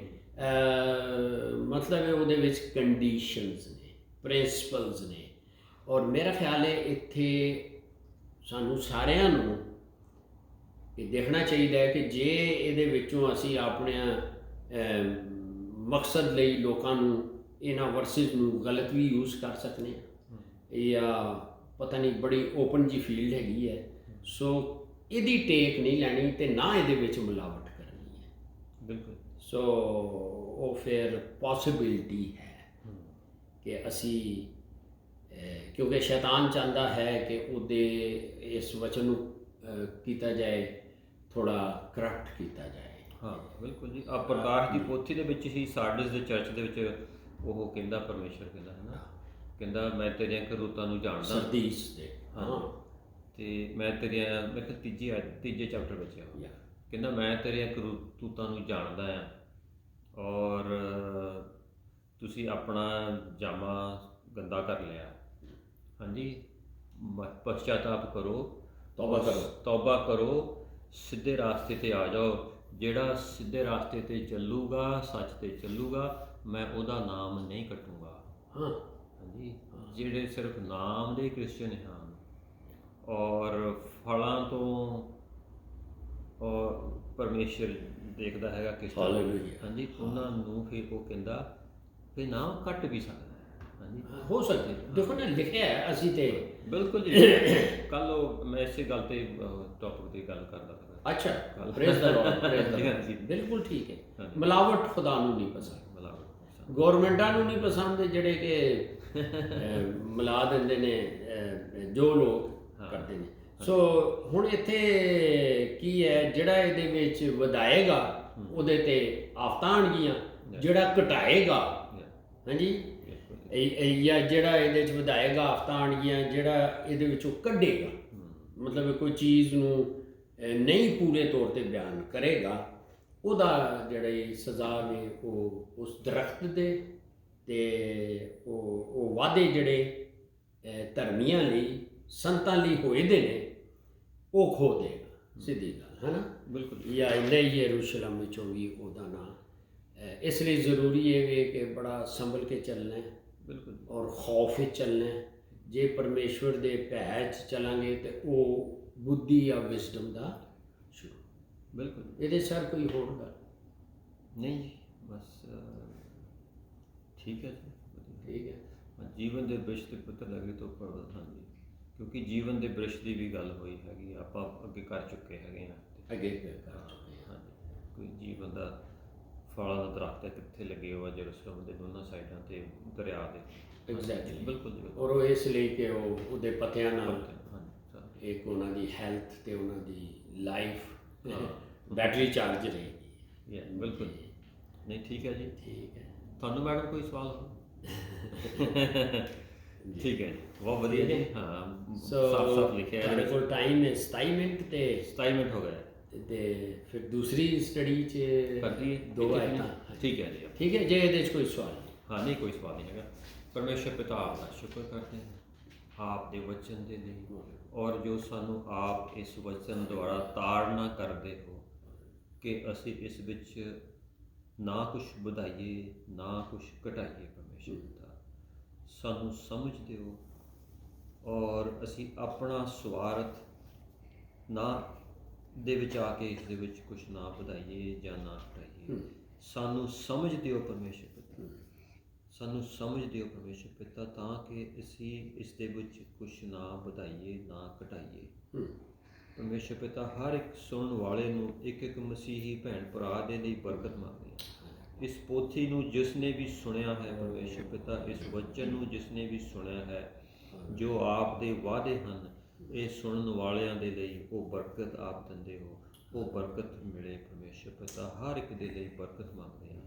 ਮਤਲਬ ਉਹਦੇ ਵਿੱਚ ਕੰਡੀਸ਼ਨਸ ਨੇ ਪ੍ਰਿੰਸੀਪਲਸ ਨੇ ਔਰ ਮੇਰਾ ਖਿਆਲ ਹੈ ਇੱਥੇ ਸਾਨੂੰ ਸਾਰਿਆਂ ਨੂੰ ਇਹ ਦੇਖਣਾ ਚਾਹੀਦਾ ਹੈ ਕਿ ਜੇ ਇਹਦੇ ਵਿੱਚੋਂ ਅਸੀਂ ਆਪਣੇ ਮਕਸਦ ਲਈ ਲੋਕਾਂ ਨੂੰ ਇਹਨਾਂ ਵਰਸਿਸ ਨੂੰ ਗਲਤ ਵੀ ਯੂਜ਼ ਕਰ ਸਕਦੇ ਹਾਂ ਜਾਂ ਪਤਾ ਨਹੀਂ ਬੜੀ ਓਪਨ ਜੀ ਫੀਲਡ ਹੈਗੀ ਹੈ। ਸੋ ਇਹਦੀ ਟੇਕ ਨਹੀਂ ਲੈਣੀ ਤੇ ਨਾ ਇਹਦੇ ਵਿੱਚ ਮਿਲਾਵਟ ਕਰਨੀ ਹੈ। ਬਿਲਕੁਲ। ਸੋ ਉਹ ਫਿਰ ਪੋਸੀਬਿਲਿਟੀ ਹੈ ਕਿ ਅਸੀਂ ਕਿਉਂਕਿ ਸ਼ੈਤਾਨ ਚਾਹੁੰਦਾ ਹੈ ਕਿ ਉਹਦੇ ਇਸ ਵਚਨ ਨੂੰ ਕੀਤਾ ਜਾਏ, ਥੋੜਾ ਕਰਪਟ ਕੀਤਾ ਜਾਏ। ਹਾਂ ਬਿਲਕੁਲ ਜੀ। ਆ ਪ੍ਰਕਾਸ਼ ਦੀ ਪੋਥੀ ਦੇ ਵਿੱਚ ਹੀ ਸਾਰਡਿਸ ਦੇ ਚਰਚ ਦੇ ਵਿੱਚ ਉਹ ਕਹਿੰਦਾ, ਪਰਮੇਸ਼ਰ ਕਹਿੰਦਾ ਹੈ ਨਾ, ਕਹਿੰਦਾ ਮੈਂ ਤੇਰੀਆਂ ਕਰਤੂਤਾਂ ਨੂੰ ਜਾਣਦਾ। ਸਰਦੀਸ ਦੇ ਹਾਂ, ਤੇ ਮੈਂ ਤੇਰੀਆਂ, ਮੈਂ ਕਿਹਾ ਤੀਜੇ ਚੈਪਟਰ ਵਿੱਚ ਆ, ਕਹਿੰਦਾ ਮੈਂ ਤੇਰੀਆਂ ਕਰਤੂਤਾਂ ਨੂੰ ਜਾਣਦਾ ਆ, ਔਰ ਤੁਸੀਂ ਆਪਣਾ ਜਾਮਾ ਗੰਦਾ ਕਰ ਲਿਆ। ਹਾਂਜੀ, ਪਛਚਾਤਾਪ ਕਰੋ, ਤੌਬਾ ਕਰੋ, ਸਿੱਧੇ ਰਾਸਤੇ 'ਤੇ ਆ ਜਾਓ। ਜਿਹੜਾ ਸਿੱਧੇ ਰਾਸਤੇ 'ਤੇ ਚੱਲੂਗਾ, ਸੱਚ 'ਤੇ ਚੱਲੂਗਾ, ਮੈਂ ਉਹਦਾ ਨਾਮ ਨਹੀਂ ਕੱਟੂੰਗਾ। ਹਾਂਜੀ, ਜਿਹੜੇ ਸਿਰਫ ਨਾਮ ਦੇ ਕ੍ਰਿਸਚਨ ਹਨ ਔਰ ਫਲਾਂ ਤੋਂ ਔਰ ਪਰਮੇਸ਼ਰ ਦੇਖਦਾ ਹੈਗਾ ਕਿਸ ਤਰ੍ਹਾਂ, ਹਾਂਜੀ, ਉਹਨਾਂ ਨੂੰ ਫਿਰ ਉਹ ਕਹਿੰਦਾ ਵੀ ਨਾਮ ਕੱਟ ਵੀ ਸਕਦਾ। ਹਾਂਜੀ, ਹੋ ਸਕਦਾ। ਦੇਖੋ ਨਾ, ਲਿਖਿਆ ਹੈ ਅਸੀਂ ਤੇ ਬਿਲਕੁਲ ਜੀ। ਕੱਲ੍ਹ ਮੈਂ ਇਸੇ ਗੱਲ 'ਤੇ ਟੌਪਿਕ 'ਤੇ ਗੱਲ ਕਰਦਾ ਸੀ। ਅੱਛਾ, ਪ੍ਰੇਜ਼ ਦਾ ਲਾਰਡ। ਬਿਲਕੁਲ ਠੀਕ ਹੈ। ਮਿਲਾਵਟ ਖੁਦਾ ਨੂੰ ਨਹੀਂ ਪਸੰਦ, ਗੌਰਮੈਂਟਾਂ ਨੂੰ ਨਹੀਂ ਪਸੰਦ ਜਿਹੜੇ ਕਿ ਮਿਲਾ ਦਿੰਦੇ ਨੇ ਜੋ ਲੋਕ ਕਰਦੇ ਨੇ। ਸੋ ਹੁਣ ਇੱਥੇ ਕੀ ਹੈ, ਜਿਹੜਾ ਇਹਦੇ ਵਿੱਚ ਵਧਾਏਗਾ ਉਹਦੇ ਤੇ ਆਫਤਾਂ ਆਉਣਗੀਆਂ, ਜਿਹੜਾ ਘਟਾਏਗਾ, ਹਾਂਜੀ, ਜਾਂ ਜਿਹੜਾ ਇਹਦੇ 'ਚ ਵਧਾਏਗਾ ਆਫਤਾਂ ਆਉਣਗੀਆਂ, ਜਿਹੜਾ ਇਹਦੇ ਵਿੱਚੋਂ ਕੱਢੇਗਾ, ਮਤਲਬ ਕੋਈ ਚੀਜ਼ ਨੂੰ ਨਹੀਂ ਪੂਰੇ ਤੌਰ 'ਤੇ ਬਿਆਨ ਕਰੇਗਾ, ਉਹਦਾ ਜਿਹੜੀ ਸਜ਼ਾ ਨੇ ਉਹ ਉਸ ਦਰਖਤ ਦੇ ਅਤੇ ਉਹ ਵਾਅਦੇ ਜਿਹੜੇ ਧਰਮੀਆਂ ਲਈ, ਸੰਤਾਂ ਲਈ ਹੋਏ ਦੇ ਨੇ, ਉਹ ਖੋ ਦੇਗਾ। ਸਿੱਧੀ ਗੱਲ ਹੈ ਨਾ, ਬਿਲਕੁਲ। ਜਾਂ ਨਈ ਯਰੂਸ਼ਲਮ ਵਿੱਚੋਂ ਵੀ ਉਹਦਾ ਨਾਂ। ਇਸ ਲਈ ਜ਼ਰੂਰੀ ਹੈ ਕਿ ਬੜਾ ਸੰਭਲ ਕੇ ਚੱਲਣਾ ਹੈ, ਬਿਲਕੁਲ, ਔਰ ਖੌਫ ਵਿੱਚ ਚੱਲਣਾ ਹੈ। ਜੇ ਪਰਮੇਸ਼ਵਰ ਦੇ ਭੈ 'ਚ ਚੱਲਾਂਗੇ ਤਾਂ ਉਹ ਬੁੱਧੀ ਜਾਂ ਵਿਜ਼ਡਮ ਦਾ ਸ਼ੁਰੂ, ਬਿਲਕੁਲ। ਇਹਦੇ ਸਰ ਕੋਈ ਹੋਰ ਗੱਲ ਨਹੀਂ ਜੀ, ਬਸ ਠੀਕ ਹੈ ਜੀ, ਠੀਕ ਹੈ। ਜੀਵਨ ਦੇ ਬ੍ਰਿਸ਼ ਤੇ ਪੁੱਤਰ ਨਗਰੀ ਤੋਂ ਪਰਬਤ। ਹਾਂਜੀ, ਕਿਉਂਕਿ ਜੀਵਨ ਦੇ ਬ੍ਰਿਸ਼ ਦੀ ਵੀ ਗੱਲ ਹੋਈ ਹੈਗੀ, ਆਪਾਂ ਅੱਗੇ ਕਰ ਚੁੱਕੇ ਹੈਗੇ ਹਾਂ, ਅੱਗੇ ਕਰ ਚੁੱਕੇ ਹਾਂ। ਹਾਂਜੀ, ਕੋਈ ਜੀਵਨ ਦਾ ਫਲਾਂ ਦਾ ਦਰਖਤ ਹੈ ਕਿੱਥੇ ਲੱਗੇ ਹੋਆ, ਜਰੂਸਲਮ ਦੇ ਦੋਨਾਂ ਸਾਈਡਾਂ 'ਤੇ ਦਰਿਆ ਦੇ। ਐਗਜ਼ੈਕਟਲੀ, ਬਿਲਕੁਲ ਜੀ। ਔਰ ਉਹ ਇਸ ਲਈ ਕਿ ਉਹਦੇ ਪੱਤਿਆਂ ਨਾਲ ਇੱਕ ਉਹਨਾਂ ਦੀ ਹੈਲਥ ਅਤੇ ਉਹਨਾਂ ਦੀ ਲਾਈਫ, ਬੈਟਰੀ ਚਾਰਜ ਰਹੇਗੀ। ਬਿਲਕੁਲ। ਨਹੀਂ, ਠੀਕ ਹੈ ਜੀ, ਠੀਕ ਹੈ। ਤੁਹਾਨੂੰ ਮੈਡਮ ਕੋਈ ਸਵਾਲ ਹੋ? ਠੀਕ ਹੈ ਜੀ, ਬਹੁਤ ਵਧੀਆ ਜੀ। ਹਾਂ, ਸਾਫ਼ ਲਿਖਿਆ ਹੈ। ਤੁਹਾਡੇ ਕੋਲ ਟਾਈਮ ਹੈ 27 ਮਿੰਟ, ਅਤੇ 27 ਮਿੰਟ ਹੋ ਗਏ, ਅਤੇ ਫਿਰ ਦੂਸਰੀ ਸਟੱਡੀ 'ਚ ਕਰਦੀ 2 ਆਇਤਾਂ। ਠੀਕ ਹੈ ਜੀ, ਠੀਕ ਹੈ। ਜੇ ਇਹਦੇ 'ਚ ਕੋਈ ਸਵਾਲ ਨਹੀਂ? ਹਾਂ, ਨਹੀਂ, ਕੋਈ ਸਵਾਲ ਨਹੀਂ ਹੈਗਾ। ਪਰਮੇਸ਼ਰ ਪਿਤਾ ਆਪ ਦਾ ਸ਼ੁਕਰ ਕਰਦੇ ਹਾਂ ਆਪ ਦੇ ਵਚਨ ਦੇ ਲਈ, ਔਰ ਜੋ ਸਾਨੂੰ ਆਪ ਇਸ ਵਚਨ ਦੁਆਰਾ ਤਾੜਨਾ ਕਰਦੇ ਹੋ ਕਿ ਅਸੀਂ ਇਸ ਵਿੱਚ ਨਾ ਕੁਛ ਵਧਾਈਏ ਨਾ ਕੁਛ ਘਟਾਈਏ। ਪਰਮੇਸ਼ਰ ਪਿਤਾ, ਸਾਨੂੰ ਸਮਝ ਦਿਓ, ਔਰ ਅਸੀਂ ਆਪਣਾ ਸਵਾਰਥ ਨਾ ਦੇ ਵਿੱਚ ਆ ਕੇ ਇਸ ਦੇ ਵਿੱਚ ਕੁਛ ਨਾ ਵਧਾਈਏ ਜਾਂ ਨਾ ਘਟਾਈਏ। ਸਾਨੂੰ ਸਮਝ ਦਿਓ ਪਰਮੇਸ਼ਰ ਪਿਤਾ, ਸਾਨੂੰ ਸਮਝ ਦਿਓ ਪਰਮੇਸ਼ਰ ਪਿਤਾ, ਤਾਂ ਕਿ ਅਸੀਂ ਇਸ ਦੇ ਵਿੱਚ ਕੁਛ ਨਾ ਵਧਾਈਏ ਨਾ ਘਟਾਈਏ। ਪਰਮੇਸ਼ਰ ਪਿਤਾ, ਹਰ ਇੱਕ ਸੁਣਨ ਵਾਲੇ ਨੂੰ, ਇੱਕ ਇੱਕ ਮਸੀਹੀ ਭੈਣ ਭਰਾ ਦੇ ਲਈ ਬਰਕਤ ਮੰਗਦੇ ਹਾਂ। ਇਸ ਪੋਥੀ ਨੂੰ ਜਿਸ ਨੇ ਵੀ ਸੁਣਿਆ ਹੈ ਪਰਮੇਸ਼ਰ ਪਿਤਾ, ਇਸ ਵਚਨ ਨੂੰ ਜਿਸ ਨੇ ਵੀ ਸੁਣਿਆ ਹੈ, ਜੋ ਆਪ ਦੇ ਵਾਅਦੇ ਹਨ ਇਹ ਸੁਣਨ ਵਾਲਿਆਂ ਦੇ ਲਈ, ਉਹ ਬਰਕਤ ਆਪ ਦਿੰਦੇ ਹੋ, ਉਹ ਬਰਕਤ ਮਿਲੇ ਪਰਮੇਸ਼ਰ ਪਿਤਾ। ਹਰ ਇੱਕ ਦੇ ਲਈ ਬਰਕਤ ਮੰਗਦੇ ਹਾਂ,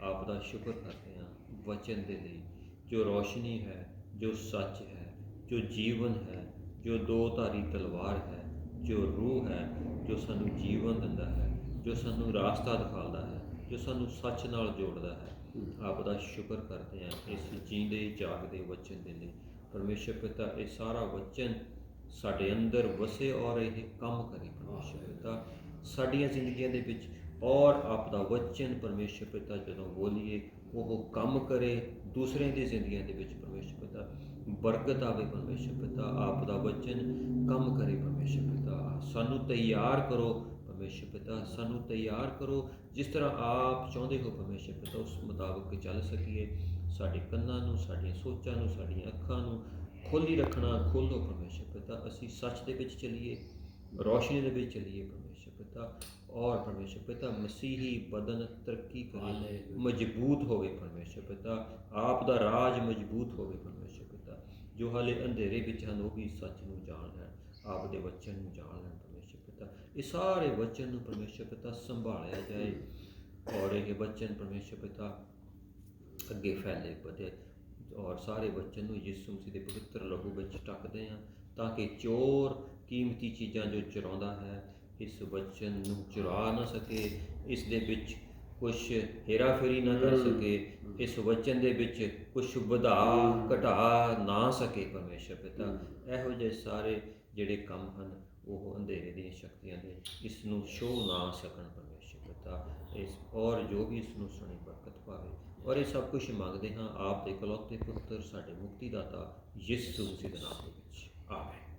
ਆਪ ਦਾ ਸ਼ੁਕਰ ਕਰਦੇ ਹਾਂ ਵਚਨ ਦੇ ਲਈ, ਜੋ ਰੋਸ਼ਨੀ ਹੈ, ਜੋ ਸੱਚ ਹੈ, ਜੋ ਜੀਵਨ ਹੈ, ਜੋ ਦੋ ਧਾਰੀ ਤਲਵਾਰ ਹੈ, ਜੋ ਰੂਹ ਹੈ, ਜੋ ਸਾਨੂੰ ਜੀਵਨ ਦਿੰਦਾ ਹੈ, ਜੋ ਸਾਨੂੰ ਰਾਸਤਾ ਦਿਖਾਉਂਦਾ ਹੈ, ਜੋ ਸਾਨੂੰ ਸੱਚ ਨਾਲ ਜੋੜਦਾ ਹੈ। ਆਪ ਦਾ ਸ਼ੁਕਰ ਕਰਦੇ ਹਾਂ ਇਸ ਜੀਂਦੇ ਜਾਗਦੇ ਵਚਨ ਦੇ ਲਈ। ਪਰਮੇਸ਼ਰ ਪਿਤਾ, ਇਹ ਸਾਰਾ ਵਚਨ ਸਾਡੇ ਅੰਦਰ ਵਸੇ ਔਰ ਇਹ ਕੰਮ ਕਰੇ ਪਰਮੇਸ਼ਰ ਪਿਤਾ ਸਾਡੀਆਂ ਜ਼ਿੰਦਗੀਆਂ ਦੇ ਵਿੱਚ, ਔਰ ਆਪ ਦਾ ਵਚਨ ਪਰਮੇਸ਼ਰ ਪਿਤਾ ਜਦੋਂ ਬੋਲੀਏ ਉਹ ਕੰਮ ਕਰੇ ਦੂਸਰਿਆਂ ਦੀ ਜ਼ਿੰਦਗੀਆਂ ਦੇ ਵਿੱਚ। ਪਰਮੇਸ਼ਰ ਪਿਤਾ, ਬਰਕਤ ਆਵੇ ਪਰਮੇਸ਼ਰ ਪਿਤਾ, ਆਪ ਦਾ ਵਚਨ ਕੰਮ ਕਰੇ ਪਰਮੇਸ਼ਰ ਪਿਤਾ। ਸਾਨੂੰ ਤਿਆਰ ਕਰੋ ਪਰਮੇਸ਼ਰ ਪਿਤਾ, ਸਾਨੂੰ ਤਿਆਰ ਕਰੋ ਜਿਸ ਤਰ੍ਹਾਂ ਆਪ ਚਾਹੁੰਦੇ ਹੋ ਪਰਮੇਸ਼ਰ ਪਿਤਾ, ਉਸ ਮੁਤਾਬਕ ਚੱਲ ਸਕੀਏ। ਸਾਡੇ ਕੰਨਾਂ ਨੂੰ, ਸਾਡੀਆਂ ਸੋਚਾਂ ਨੂੰ, ਸਾਡੀਆਂ ਅੱਖਾਂ ਨੂੰ ਖੋਲ੍ਹੀ ਰੱਖਣਾ, ਖੋਲ੍ਹੋ ਪਰਮੇਸ਼ਰ ਪਿਤਾ। ਅਸੀਂ ਸੱਚ ਦੇ ਵਿੱਚ ਚੱਲੀਏ, ਰੋਸ਼ਨੀ ਦੇ ਵਿੱਚ ਚੱਲੀਏ ਪਰਮੇਸ਼ਰ ਪਿਤਾ, ਔਰ ਪਰਮੇਸ਼ਰ ਪਿਤਾ ਮਸੀਹੀ ਬਦਨ ਤਰੱਕੀ ਕਰੇ, ਮਜ਼ਬੂਤ ਹੋਵੇ ਪਰਮੇਸ਼ਰ ਪਿਤਾ, ਆਪ ਦਾ ਰਾਜ ਮਜ਼ਬੂਤ ਹੋਵੇ ਪਰਮੇਸ਼ਰ ਪਿਤਾ। ਜੋ ਹਾਲੇ ਅੰਧੇਰੇ ਵਿੱਚ ਹਨ ਉਹ ਵੀ ਸੱਚ ਨੂੰ ਜਾਣ ਲੈਣ, ਆਪ ਦੇ ਵਚਨ ਨੂੰ ਜਾਣ ਲੈਣ ਪਰਮੇਸ਼ਰ ਪਿਤਾ। ਇਹ ਸਾਰੇ ਵਚਨ ਨੂੰ ਪਰਮੇਸ਼ਰ ਪਿਤਾ ਸੰਭਾਲਿਆ ਜਾਏ ਔਰ ਇਹ ਵਚਨ ਪਰਮੇਸ਼ਰ ਪਿਤਾ ਅੱਗੇ ਫੈਲੇ ਵਧੇ ਔਰ ਸਾਰੇ ਵਚਨ ਨੂੰ ਯਿਸੂ ਮਸੀਹ ਦੇ ਪਵਿੱਤਰ ਲਹੂ ਵਿੱਚ ਢੱਕਦੇ ਹਾਂ ਤਾਂ ਕਿ ਚੋਰ ਕੀਮਤੀ ਚੀਜ਼ਾਂ ਜੋ ਚੁਰਾਉਂਦਾ ਹੈ ਇਸ ਵਚਨ ਨੂੰ ਚੁਰਾ ਨਾ ਸਕੇ, ਇਸ ਦੇ ਵਿੱਚ ਕੁਛ ਹੇਰਾ ਫੇਰੀ ਨਾ ਕਰ ਸਕੇ, ਇਸ ਵਚਨ ਦੇ ਵਿੱਚ ਕੁਛ ਵਧਾ ਘਟਾ ਨਾ ਸਕੇ ਪਰਮੇਸ਼ਰ ਪਿਤਾ। ਇਹੋ ਜਿਹੇ ਸਾਰੇ ਜਿਹੜੇ ਕੰਮ ਹਨ ਉਹ ਅੰਧੇਰੇ ਦੀਆਂ ਸ਼ਕਤੀਆਂ ਦੇ ਇਸ ਨੂੰ ਛੋਹ ਨਾ ਸਕਣ ਪਰਮੇਸ਼ਰ ਪਿਤਾ। ਇਸ ਔਰ ਜੋ ਵੀ ਇਸ ਨੂੰ ਸੁਣੀ ਬਰਕਤ ਪਾਵੇ ਔਰ ਇਹ ਸਭ ਕੁਛ ਮੰਗਦੇ ਹਾਂ ਆਪ ਦੇ ਇਕਲੌਤੇ ਪੁੱਤਰ ਸਾਡੇ ਮੁਕਤੀਦਾਤਾ ਯਿਸੂ ਮਸੀਹ ਦੇ ਨਾਮ ਦੇ ਵਿੱਚ, ਆਮੀਨ।